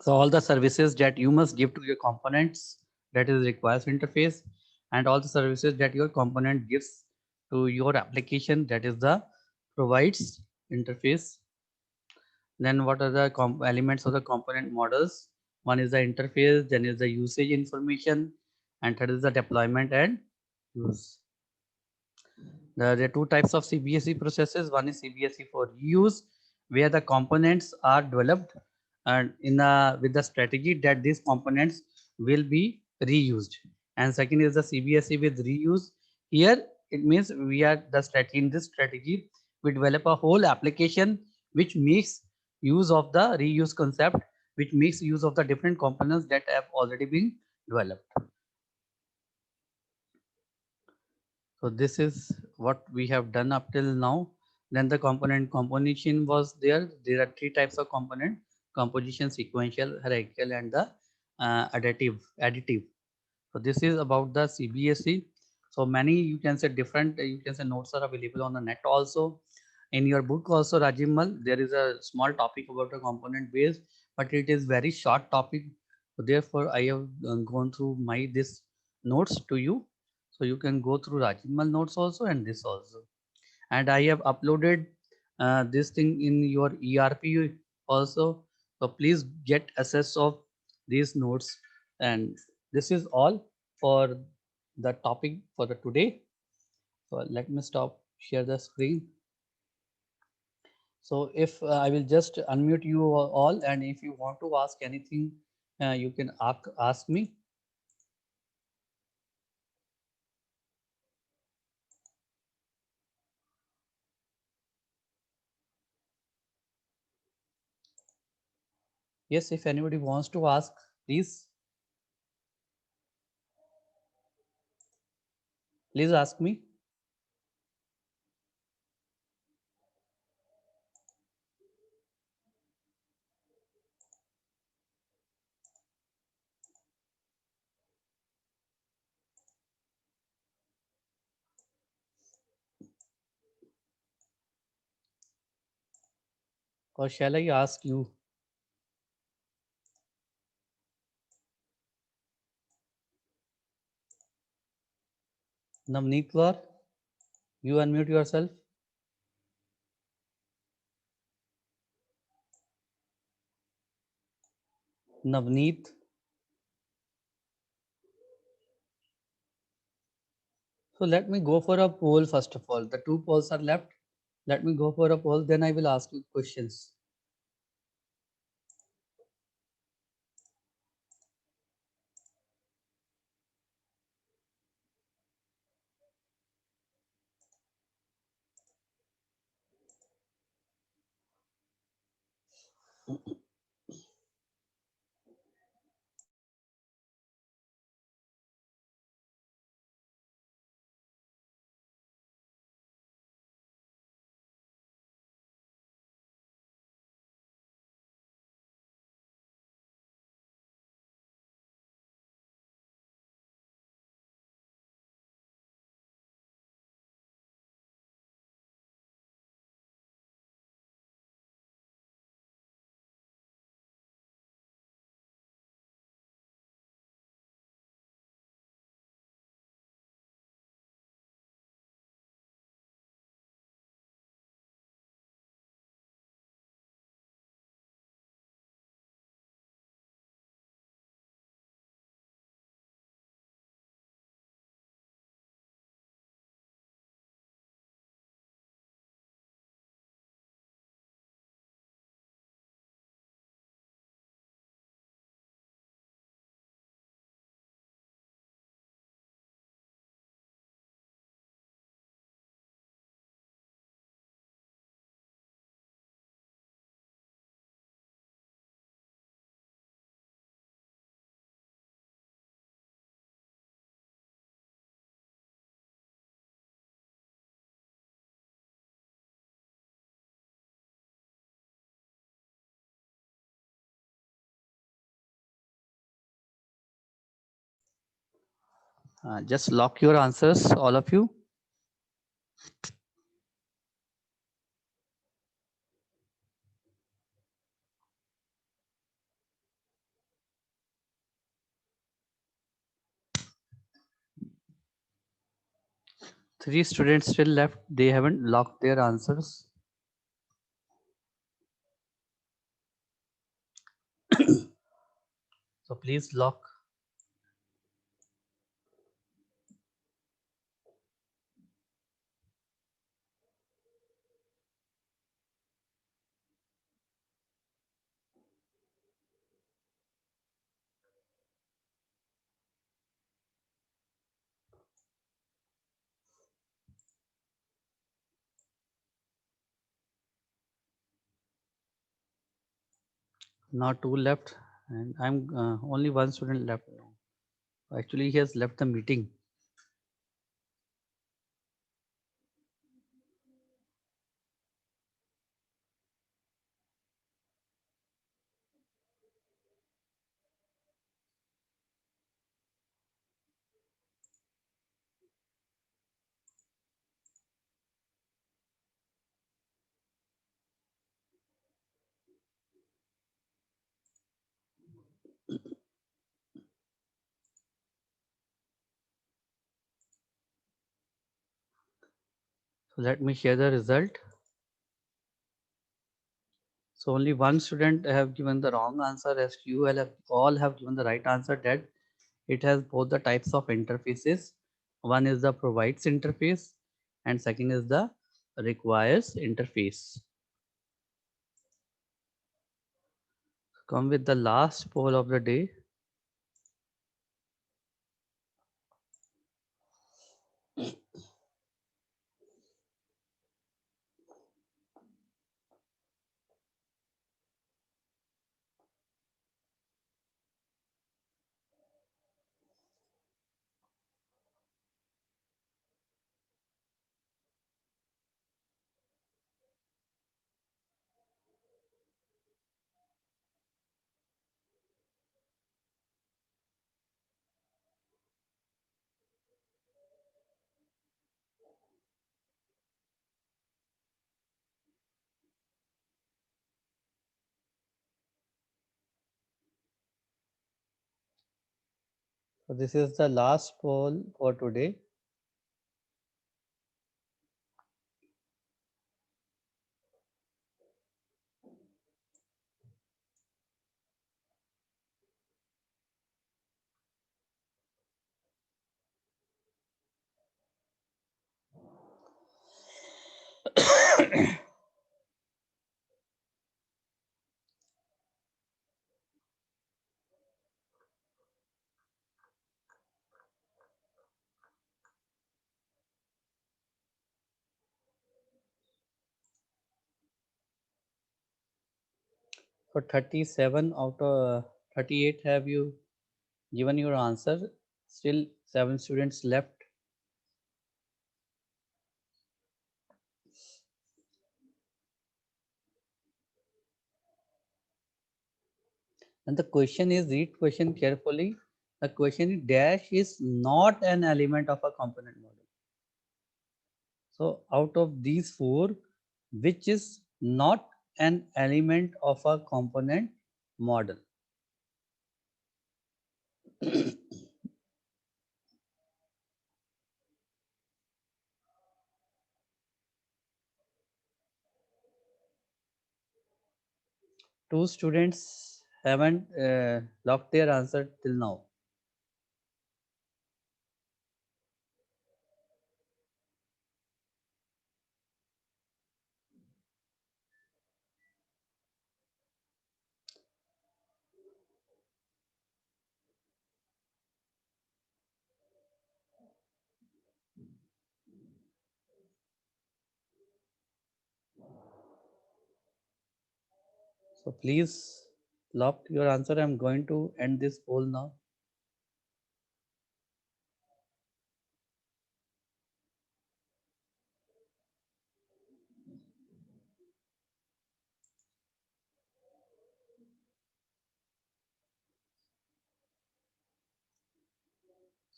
So all the services that you must give to your components, that is requires interface, and all the services that your component gives to your application, that is the provides interface. Then what are the elements of the component models? One is the interface, then is the usage information, and third is the deployment and use. There are two types of CBSE processes. One is CBSE for reuse, where the components are developed and with the strategy that these components will be reused. And second is the CBSE with reuse. Here it means we are the strategy in this strategy. We develop a whole application which makes use of the reuse concept, which makes use of the different components that have already been developed. So this is what we have done up till now. Then the component composition was there. There are three types of component: composition, sequential, hierarchical, and the additive. So this is about the CBSE. So many you can say different you can say notes are available on the net also. In your book also, Rajimal, there is a small topic about a component base, but it is very short topic. So therefore, I have gone through my this notes to you. So you can go through Rajimal notes also and this also. And I have uploaded this thing in your ERP also. So please get access of these notes. And this is all for the topic for the today. So let me stop share the screen. So if I will just unmute you all, and if you want to ask anything, you can ask me. Yes, if anybody wants to ask, please, please ask me. Or shall I ask you? Navneet Kaur, you unmute yourself. Navneet. So let me go for a poll first of all. The two polls are left. Let me go for a poll, then I will ask you questions. Just lock your answers, all of you. Three students still left. They haven't locked their answers. So please lock. Now two left, and I'm only one student left now. Actually, he has left the meeting. So let me share the result. So only one student have given the wrong answer, as you all have given the right answer, that it has both the types of interfaces. One is the provides interface and second is the requires interface. Come with the last poll of the day. So this is the last poll for today. So 37 out of 38 have you given your answer. Still 7 students left. And the question is, read question carefully. The question is, dash is not an element of a component model. So out of these four, which is not an element of a component model? Two students haven't locked their answer till now. So please lock your answer. I'm going to end this poll now.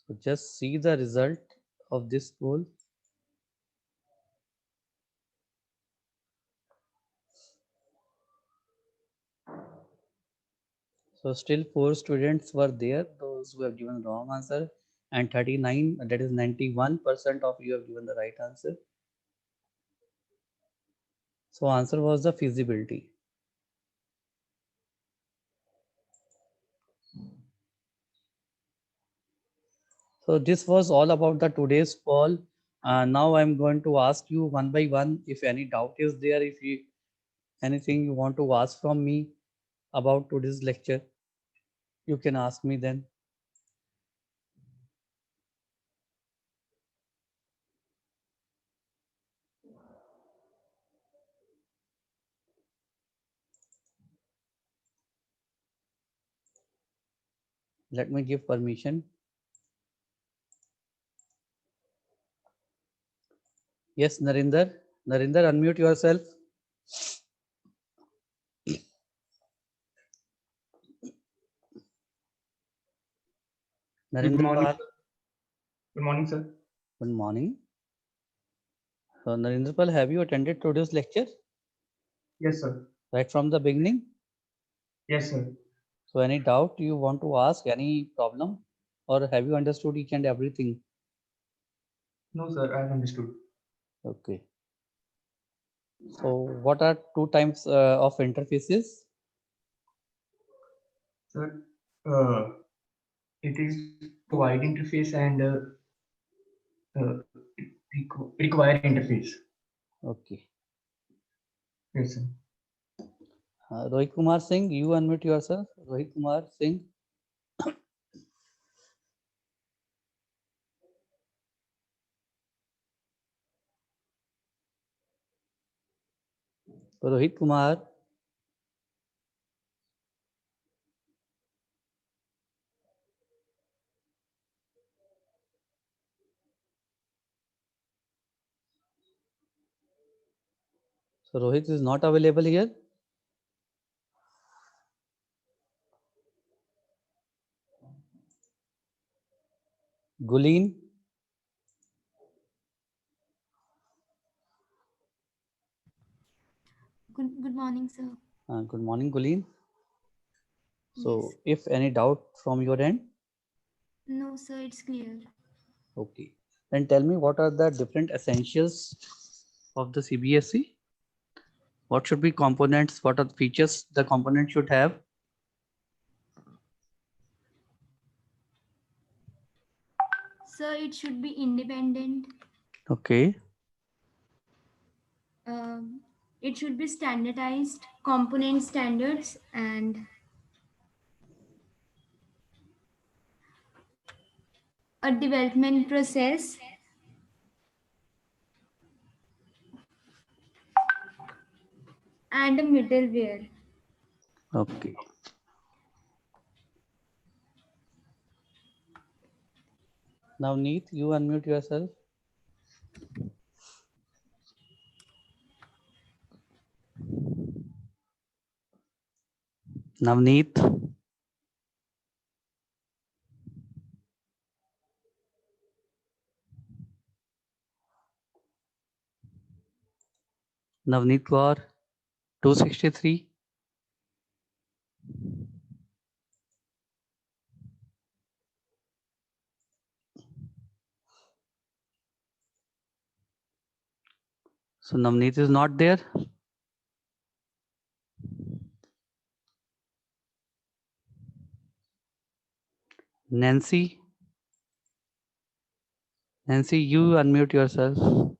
So just see the result of this poll. So still 4 students were there, those who have given wrong answer, and 39, that is 91% of you have given the right answer. So answer was the feasibility. So this was all about the today's poll. Now I'm going to ask you one by one if any doubt is there, if you anything you want to ask from me about today's lecture, you can ask me then. Let me give permission. Yes, Narinder. Narinder, unmute yourself. Good Narinder morning. Pal. Good morning, sir. Good morning. So Narinder Pal, have you attended today's lecture Yes, sir. right from the beginning? Yes, sir. So any doubt you want to ask, any problem, or have you understood each and everything? No, sir. I have understood. Okay. So what are two types of interfaces? Sir, it is provide interface and require interface. Okay. Yes, sir. Rohit Kumar Singh, you unmute yourself. Rohit Kumar Singh. Rohit Kumar. So Rohit is not available here. Guleen. Good morning, sir. Good morning, Guleen. So Yes. if any doubt from your end, No, sir, it's clear. okay. Then tell me what are the different essentials of the CBSE? What should be components? What are the features the component should have? Sir, it should be independent. Okay. Um, it should be standardized, component standards, and a development process. And a middleware. Okay. Now, Neet, you unmute yourself. Navneet. Navneet Kaur, 263. So Navneet is not there. Nancy. Nancy, you unmute yourself.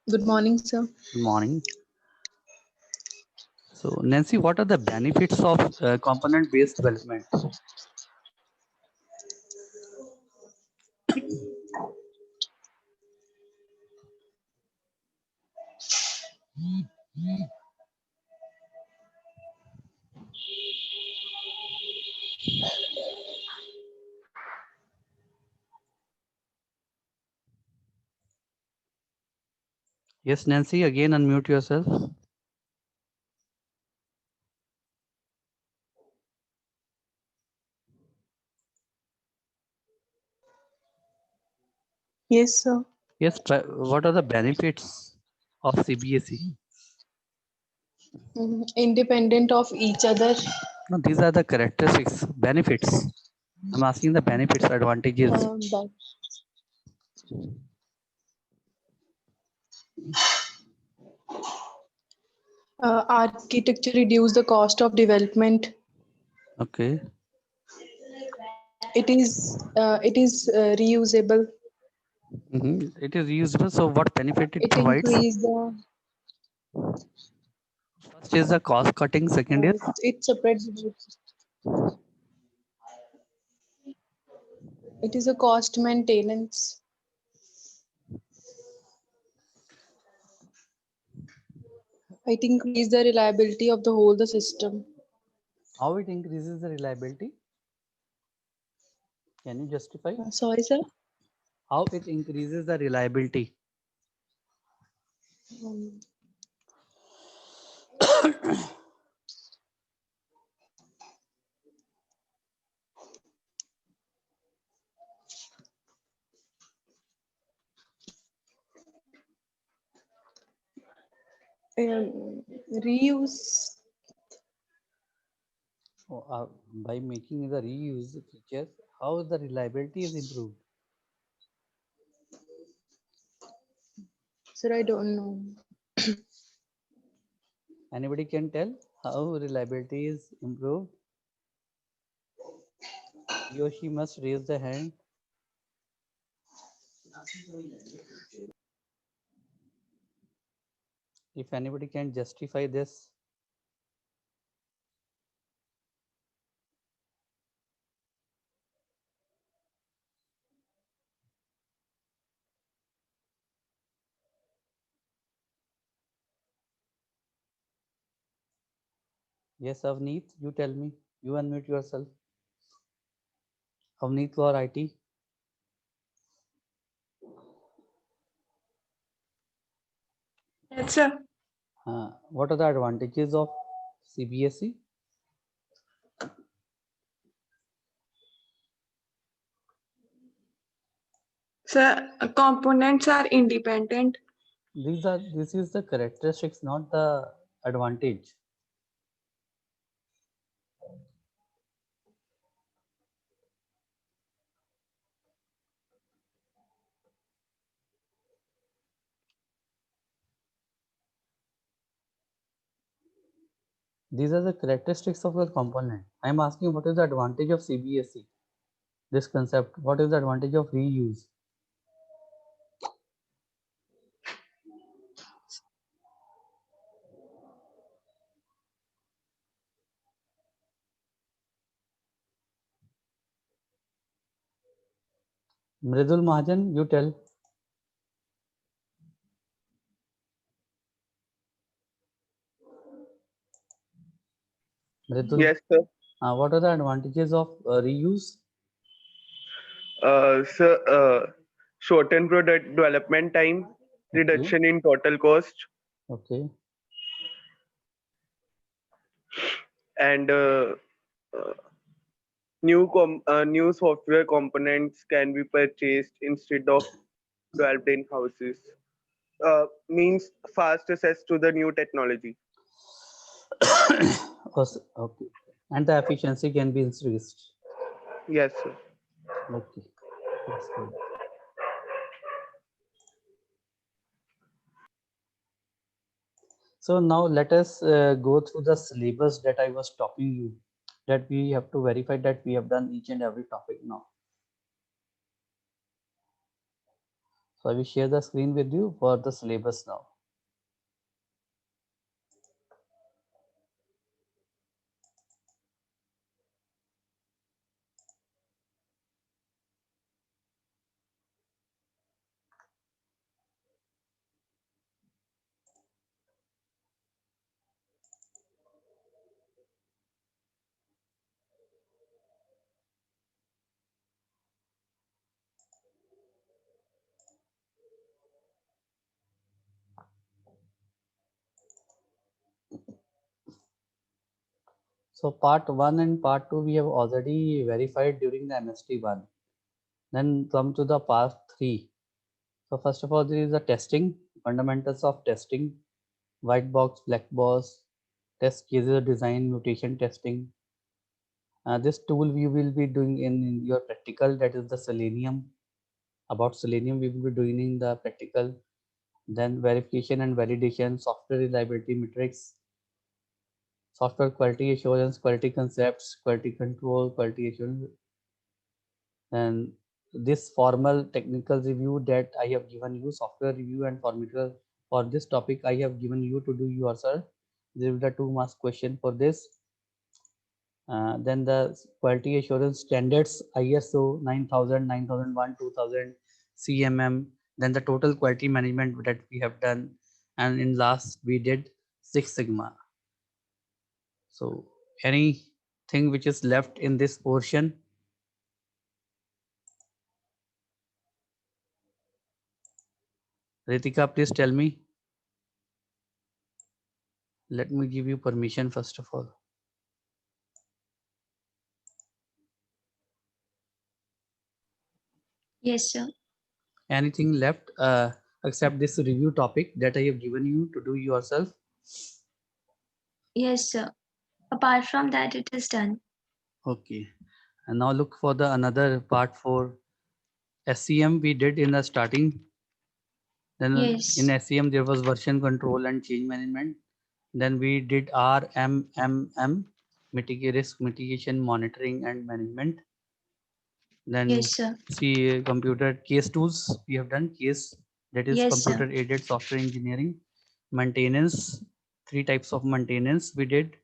Good morning, sir. Good morning. So Nancy, what are the benefits of component-based development? Yes, Nancy, again unmute yourself. Yes, sir. Yes, what are the benefits of CBSE? Independent of each other. No, these are the characteristics, benefits. I'm asking the benefits, advantages. But architecture reduce the cost of development. Okay. It is reusable. It is usable. So what benefit it It provides? increase the First is the cost cutting. Second is it separates. It is a cost maintenance. It increase the reliability of the system. how it increases the reliability. Can you justify Sorry, sir. how it increases the reliability? Um, reuse. By making the reuse features, how the reliability is improved? Sir, I don't know. Anybody can tell how reliability is improved? He or she must raise the hand. If anybody can justify this. Yes, Avneet, you tell me. You unmute yourself. Avneet or IT. Yes, sir. What are the advantages of CBSE? Sir, components are independent. This is the characteristics, not the advantage. These are the characteristics of the component. I am asking what is the advantage of CBSE? This concept, what is the advantage of reuse? Mridul Mahajan, you tell. Mridul, Yes, sir. what are the advantages of reuse? Shorten product development time, reduction in total cost, Okay. and uh, new software components can be purchased instead of developed in houses. Means fast access to the new technology. Okay. And the efficiency can be increased. Yes, sir. Okay. That's good. So now let us go through the syllabus that I was talking you, that we have to verify that we have done each and every topic now. So I will share the screen with you for the syllabus now. So part 1 and part 2 we have already verified during the MST 1. Then come to the part 3. So first of all, there is the testing, fundamentals of testing, white box, black box, test cases design, mutation testing. This tool we will be doing in your practical, that is the Selenium. About Selenium, we will be doing in the practical. Then verification and validation, software reliability metrics, software quality assurance, quality concepts, quality control, quality assurance. And this formal technical review that I have given you, software review and formula for this topic, I have given you to do yourself. This is the 2 marks question for this. Then the quality assurance standards, ISO 9000, 9001, 2000, CMM. Then the total quality management that we have done. And in last, we did Six Sigma. So anything which is left in this portion? Ritika, please tell me. Let me give you permission first of all. Yes, sir. Anything left except this review topic that I have given you to do yourself? Yes, sir. Apart from that, it is done. Okay. And now look for the another part for SCM we did in the starting. Then Yes. in SCM there was version control and change management. Then we did RMMM, risk mitigation, monitoring and management. Then Yes, sir. see computer case tools we have done, case, that is Yes, sir. computer aided software engineering. Maintenance, 3 types of maintenance we did.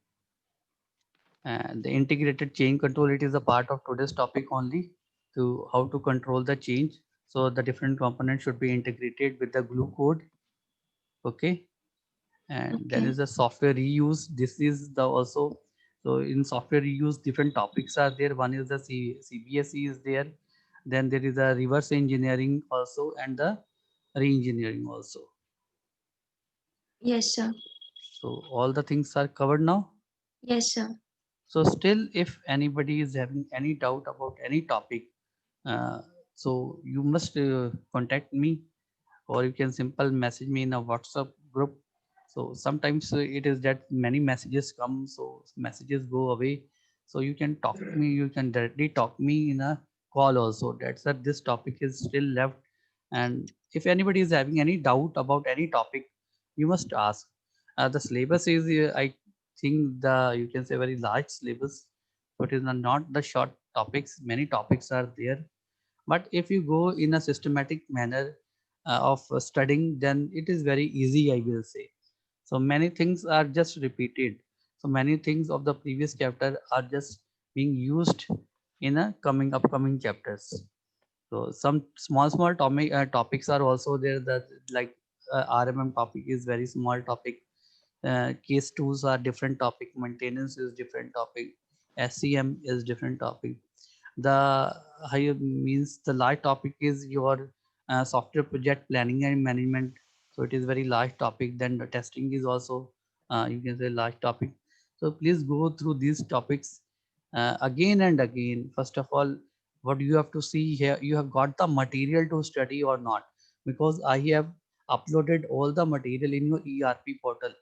And the integrated change control, it is a part of today's topic only, to how to control the change. So the different components should be integrated with the glue code. Okay. And then Okay. is the software reuse. This is the also, so in software reuse different topics are there. One is the CBSE is there. Then there is a reverse engineering also, and the re-engineering also. Yes, sir. So all the things are covered now. Yes, sir. So still, if anybody is having any doubt about any topic, uh, so you must contact me, or you can simple message me in a WhatsApp group. So sometimes it is that many messages come, so messages go away. So you can talk to me, you can directly talk me in a call also. That's that this topic is still left. And if anybody is having any doubt about any topic, you must ask. The syllabus is, I think the, you can say, very large syllabus. So it is not the short topics. Many topics are there. But if you go in a systematic manner of studying, then it is very easy, I will say. So many things are just repeated. So many things of the previous chapter are just being used in a upcoming chapters. So some small topics are also there, that like RMM topic is very small topic. Case tools are different topic. Maintenance is different topic. SCM is different topic. The higher means the large topic is your software project planning and management. So it is very large topic. Then the testing is also, you can say, large topic. So please go through these topics again and again. First of all, what you have to see here, you have got the material to study or not, because I have uploaded all the material in your ERP portal.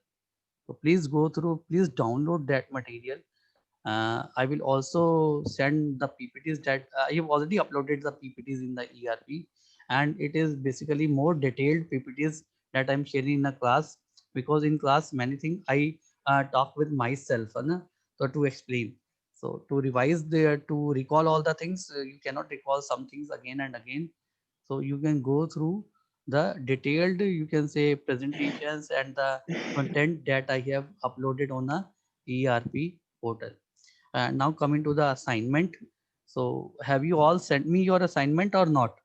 So please go through, please download that material. I will also send the PPTs that I have already uploaded the PPTs in the ERP, and it is basically more detailed PPTs that I'm sharing in a class, because in class many things I talk with myself, so to explain. So to revise there, to recall all the things, you cannot recall some things again and again. So you can go through the detailed, you can say, presentations and the content that I have uploaded on a ERP portal. Now coming to the assignment. So have you all sent me your assignment or not?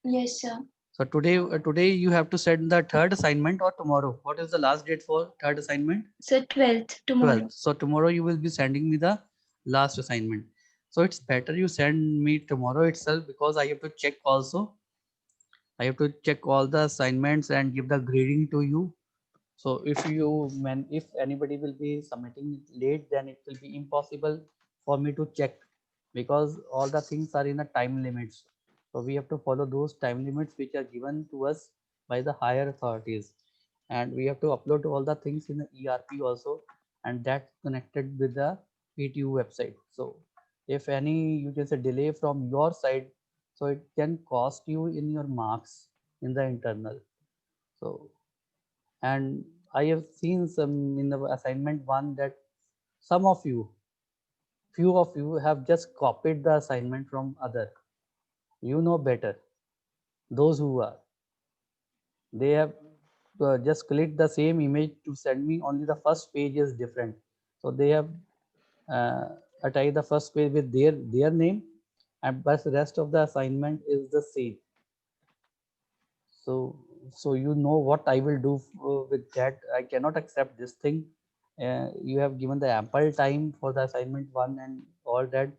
Yes, sir. So today you have to send the third assignment, or tomorrow? What is the last date for third assignment? So 12th, tomorrow. 12th. So tomorrow you will be sending me the last assignment. So it's better you send me tomorrow itself, because I have to check also. I have to check all the assignments and give the grading to you. So if anybody will be submitting late, then it will be impossible for me to check, because all the things are in a time limits. So we have to follow those time limits which are given to us by the higher authorities. And we have to upload all the things in the ERP also, and that's connected with the PTU website. So if any, you can say, delay from your side, so it can cost you in your marks in the internal. So, and I have seen some in the assignment one that some of you, few of you have just copied the assignment from other. You know better. Those who are, they have just clicked the same image to send me, only the first page is different. So they have uh, attached the first page with their name, and but the rest of the assignment is the same. So you know what I will do with that. I cannot accept this thing. You have given the ample time for the assignment one and all that.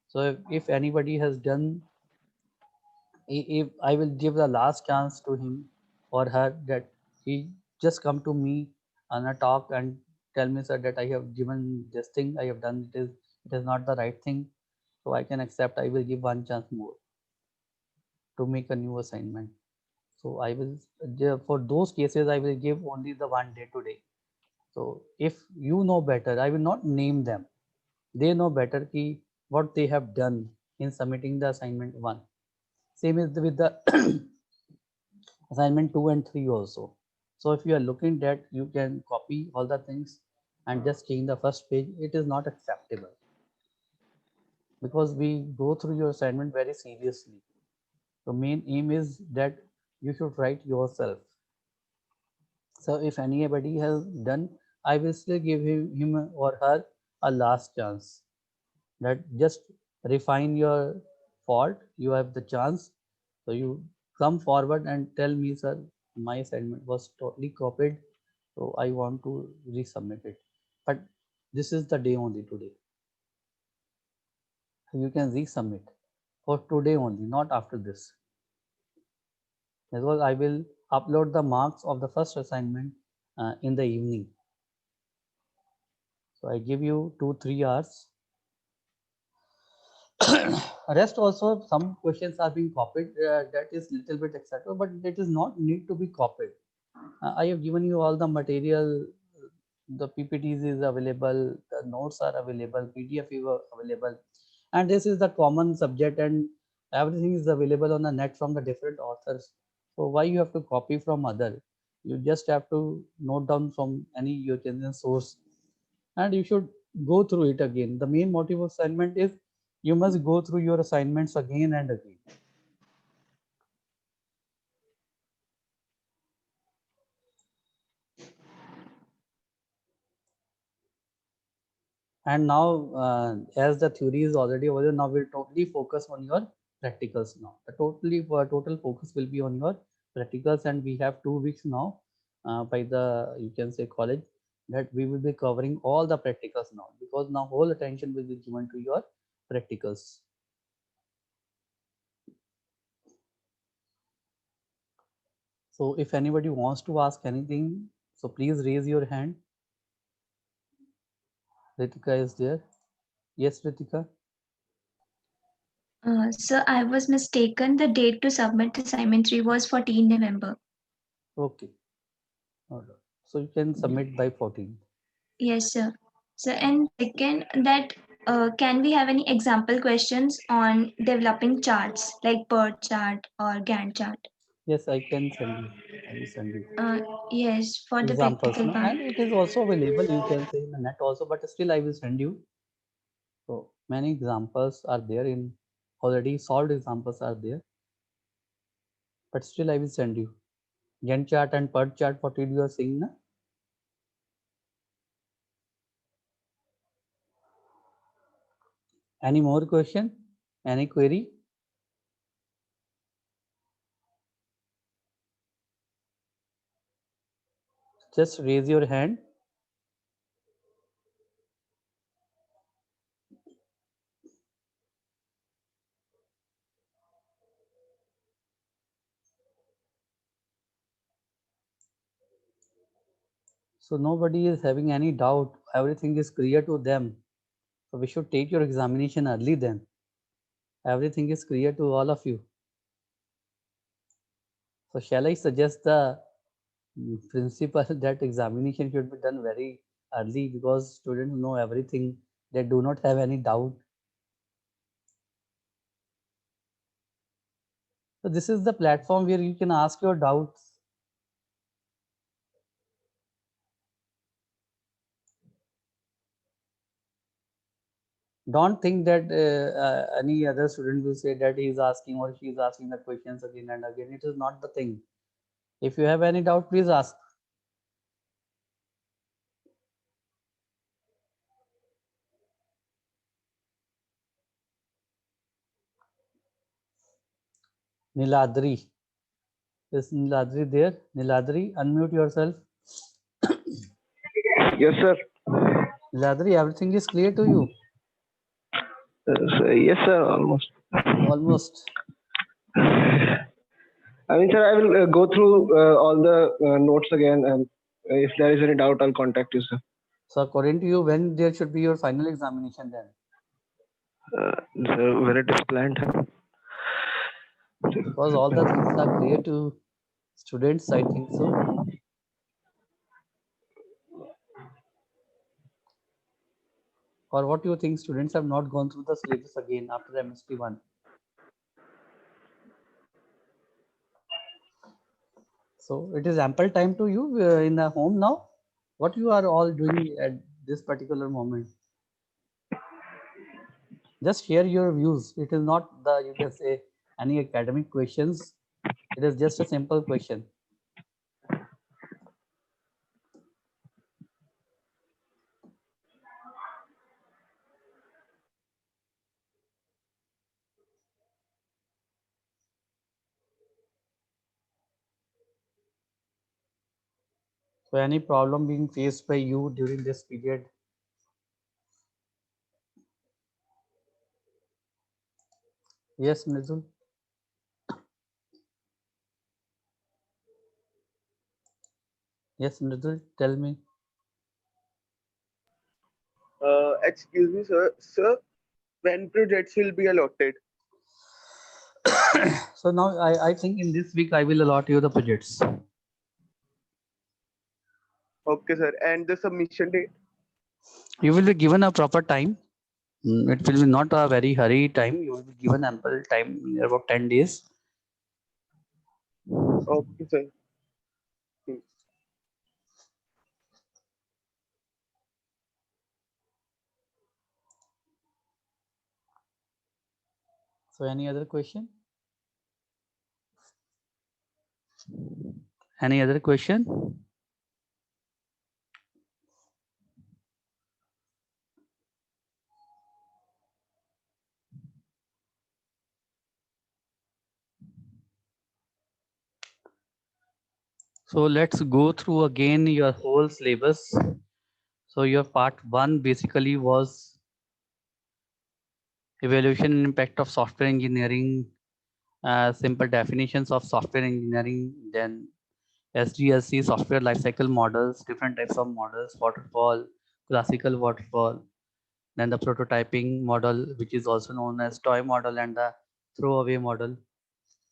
So if anybody has done, if I will give the last chance to him or her, that he just come to me on a talk and tell me, sir, that I have given this thing, I have done, it is not the right thing. So I can accept, I will give one chance more to make a new assignment. So I will, for those cases, I will give only the one day today. So if you know better, I will not name them. They know better ki what they have done in submitting the assignment one. Same is with the assignment 2 and 3 also. So if you are looking that you can copy all the things and just change the first page, it is not acceptable, because we go through your assignment very seriously. The main aim is that you should write yourself. So if anybody has done, I will still give him or her a last chance, that just refine your fault. You have the chance. So you come forward and tell me, sir, my assignment was totally copied, so I want to resubmit it. But this is the day only today. You can resubmit for today only, not after this. Because I will upload the marks of the first assignment in the evening. So I give you 2-3 hours. Rest also, some questions are being copied, that is little bit acceptable, but it is not need to be copied. I have given you all the material, the PPTs is available, the notes are available, PDF is available, and this is the common subject, and everything is available on the net from the different authors. So why you have to copy from other? You just have to note down from any your source, and you should go through it again. The main motive of assignment is you must go through your assignments again and again. And now, as the theory is already over there, now we'll totally focus on your practicals now. The total focus will be on your practicals, and we have 2 weeks now by the, you can say, college, that we will be covering all the practicals now, because now whole attention will be given to your practicals. So if anybody wants to ask anything, so please raise your hand. Ritika is there. Yes, Ritika. So I was mistaken. The date to submit assignment 3 was 14 November. Okay. All right. So you can submit by 14. Yes, sir. So, and second, that can we have any example questions on developing charts like PERT chart or Gantt chart? Yes, I can send you. I will send you Yes, for the examples, practical no? part. And it is also available. You can say in the net also, but still I will send you. So many examples are there, in already solved examples are there, but still I will send you. Gantt chart and PERT chart, what did you are saying, na? Any more question? Any query? Just raise your hand. So nobody is having any doubt. Everything is clear to them. So we should take your examination early then. Everything is clear to all of you. So shall I suggest the principal that examination should be done very early because students know everything. They do not have any doubt. So this is the platform where you can ask your doubts. Don't think that any other student will say that he is asking or she is asking the questions again and again. It is not the thing. If you have any doubt, please ask. Niladri. Is Niladri there? Niladri, unmute yourself. Yes, sir. Niladri, everything is clear to you? Yes, sir. Almost. Almost. I mean, sir, I will go through all the notes again, and if there is any doubt, I'll contact you, sir. So according to you, when there should be your final examination then? Sir, when it is planned. Because all the things are clear to students, I think so. Or what do you think? Students have not gone through the syllabus again after the MSP 1? So it is ample time to you in the home now. What you are all doing at this particular moment? Just share your views. It is not the, you can say, any academic questions. It is just a simple question. So any problem being faced by you during this period? Yes, Mridul. Yes, Mridul, tell me. Excuse me, sir. Sir, when projects will be allotted? So now I think in this week I will allot you the projects. Okay, sir. And the submission date? You will be given a proper time. It will be not a very hurry time. You will be given ample time, about 10 days. Okay, sir. So any other question? Any other question? So let's go through again your whole syllabus. So your part 1 basically was evaluation and impact of software engineering, simple definitions of software engineering, then SDLC, software lifecycle models, different types of models, waterfall, classical waterfall, then the prototyping model, which is also known as toy model, and the throwaway model.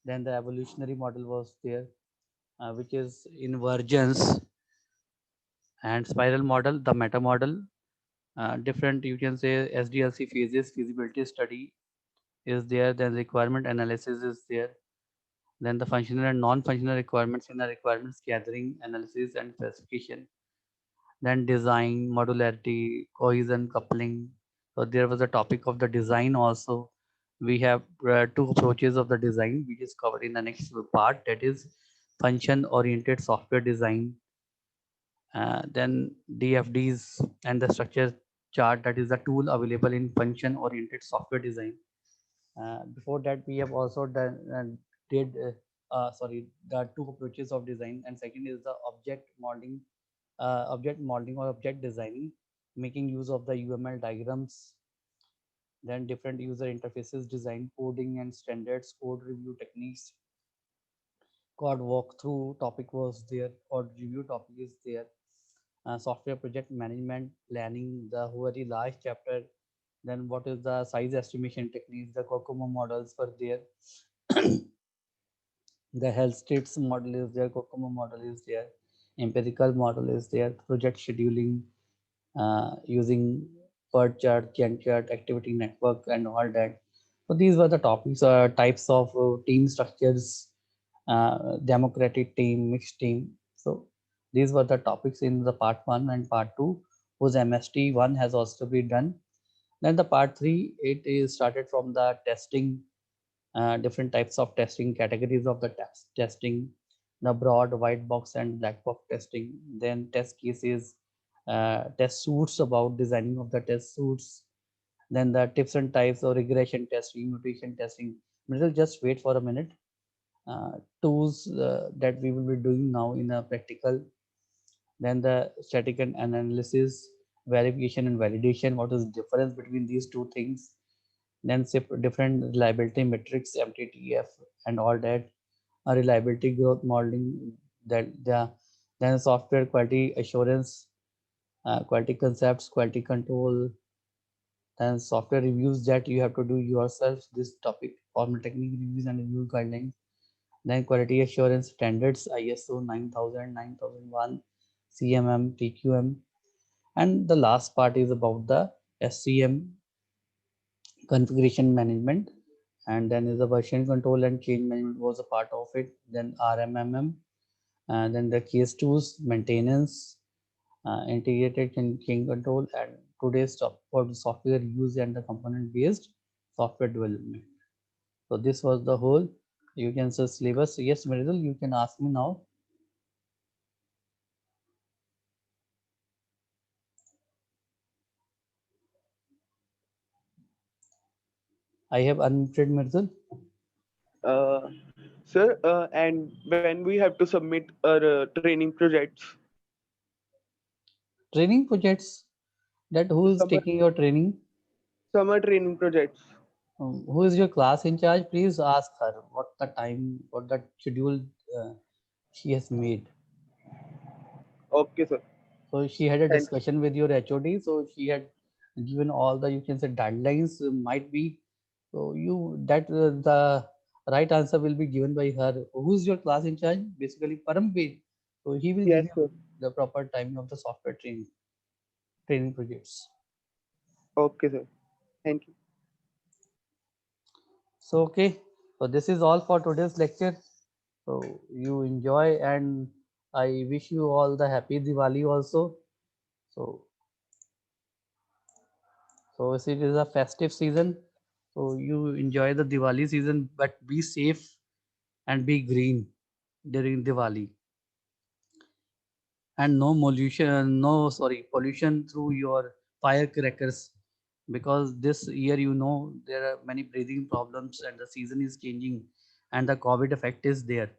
Then the evolutionary model was there, which is invergence, and spiral model, the meta model, different, you can say SDLC phases, feasibility study is there, then requirement analysis is there, then the functional and non-functional requirements in the requirements gathering, analysis and specification, then design, modularity, cohesion, coupling. So there was a topic of the design also. We have two approaches of the design, which is covered in the next part, that is function oriented software design. Then DFDs and the structure chart, that is the tool available in function oriented software design. Before that, we have also done the two approaches of design, and second is the object modeling or object designing, making use of the UML diagrams. Then different user interfaces design, coding and standards, code review techniques, code walkthrough topic was there, code review topic is there, software project management planning, the very last chapter. Then what is the size estimation techniques, the COCOMO models were there. The health states model is there, Kokomo model is there, empirical model is there, project scheduling, using PERT chart, Gantt chart, activity network, and all that. So these were the topics, types of team structures, democratic team, mixed team. So these were the topics in the part 1 and part 2, whose MST 1 has also been done. Then the part 3, it is started from the testing, different types of testing, categories of the testing, the broad white box and black box testing, then test cases, test suits, about designing of the test suits, then the tips and types of regression testing, mutation testing. We'll just wait for a minute. Tools that we will be doing now in a practical, then the static and analysis, verification and validation, what is the difference between these two things, then different reliability metrics, MTTF, and all that, reliability growth modeling, that then software quality assurance, quality concepts, quality control, then software reviews that you have to do yourself. This topic, formal technique reviews and review guidelines, then quality assurance standards, ISO 9000, 9001, CMM, TQM, and the last part is about the SCM, configuration management, and then is the version control and change management was a part of it, then RMMM, and then the case tools, maintenance, integrated change control, and today's talk for the software use and the component based software development. So this was the whole, you can say, syllabus. Yes, Mridul, you can ask me now. I have unmuted Mridul. Sir, and when we have to submit our training projects, Training projects, that who is summer, taking your training? summer training projects. Who is your class in charge? Please ask her what the time, what the schedule she has made. Okay, sir. So she had a Thank you. discussion with your HOD. So she had given all the, you can say, guidelines, might be. So you, that the right answer will be given by her. Who's your class in charge? Basically, Paramveer. So he will give Yes, you sir. the proper timing of the software training projects. Okay, sir. Thank you. So okay. So this is all for today's lecture. So you enjoy, and I wish you all the happy Diwali also. So it is a festive season. So you enjoy the Diwali season, but be safe and be green during Diwali. And no pollution through your firecrackers, because this year, there are many breathing problems and the season is changing and the COVID effect is there.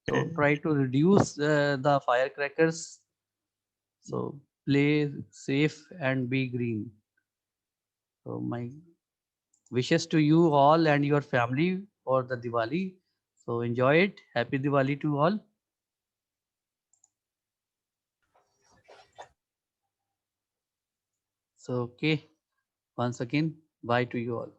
So try to reduce the firecrackers. So play safe and be green. So my wishes to you all and your family for the Diwali. So enjoy it. Happy Diwali to all. So okay, once again, bye to you all.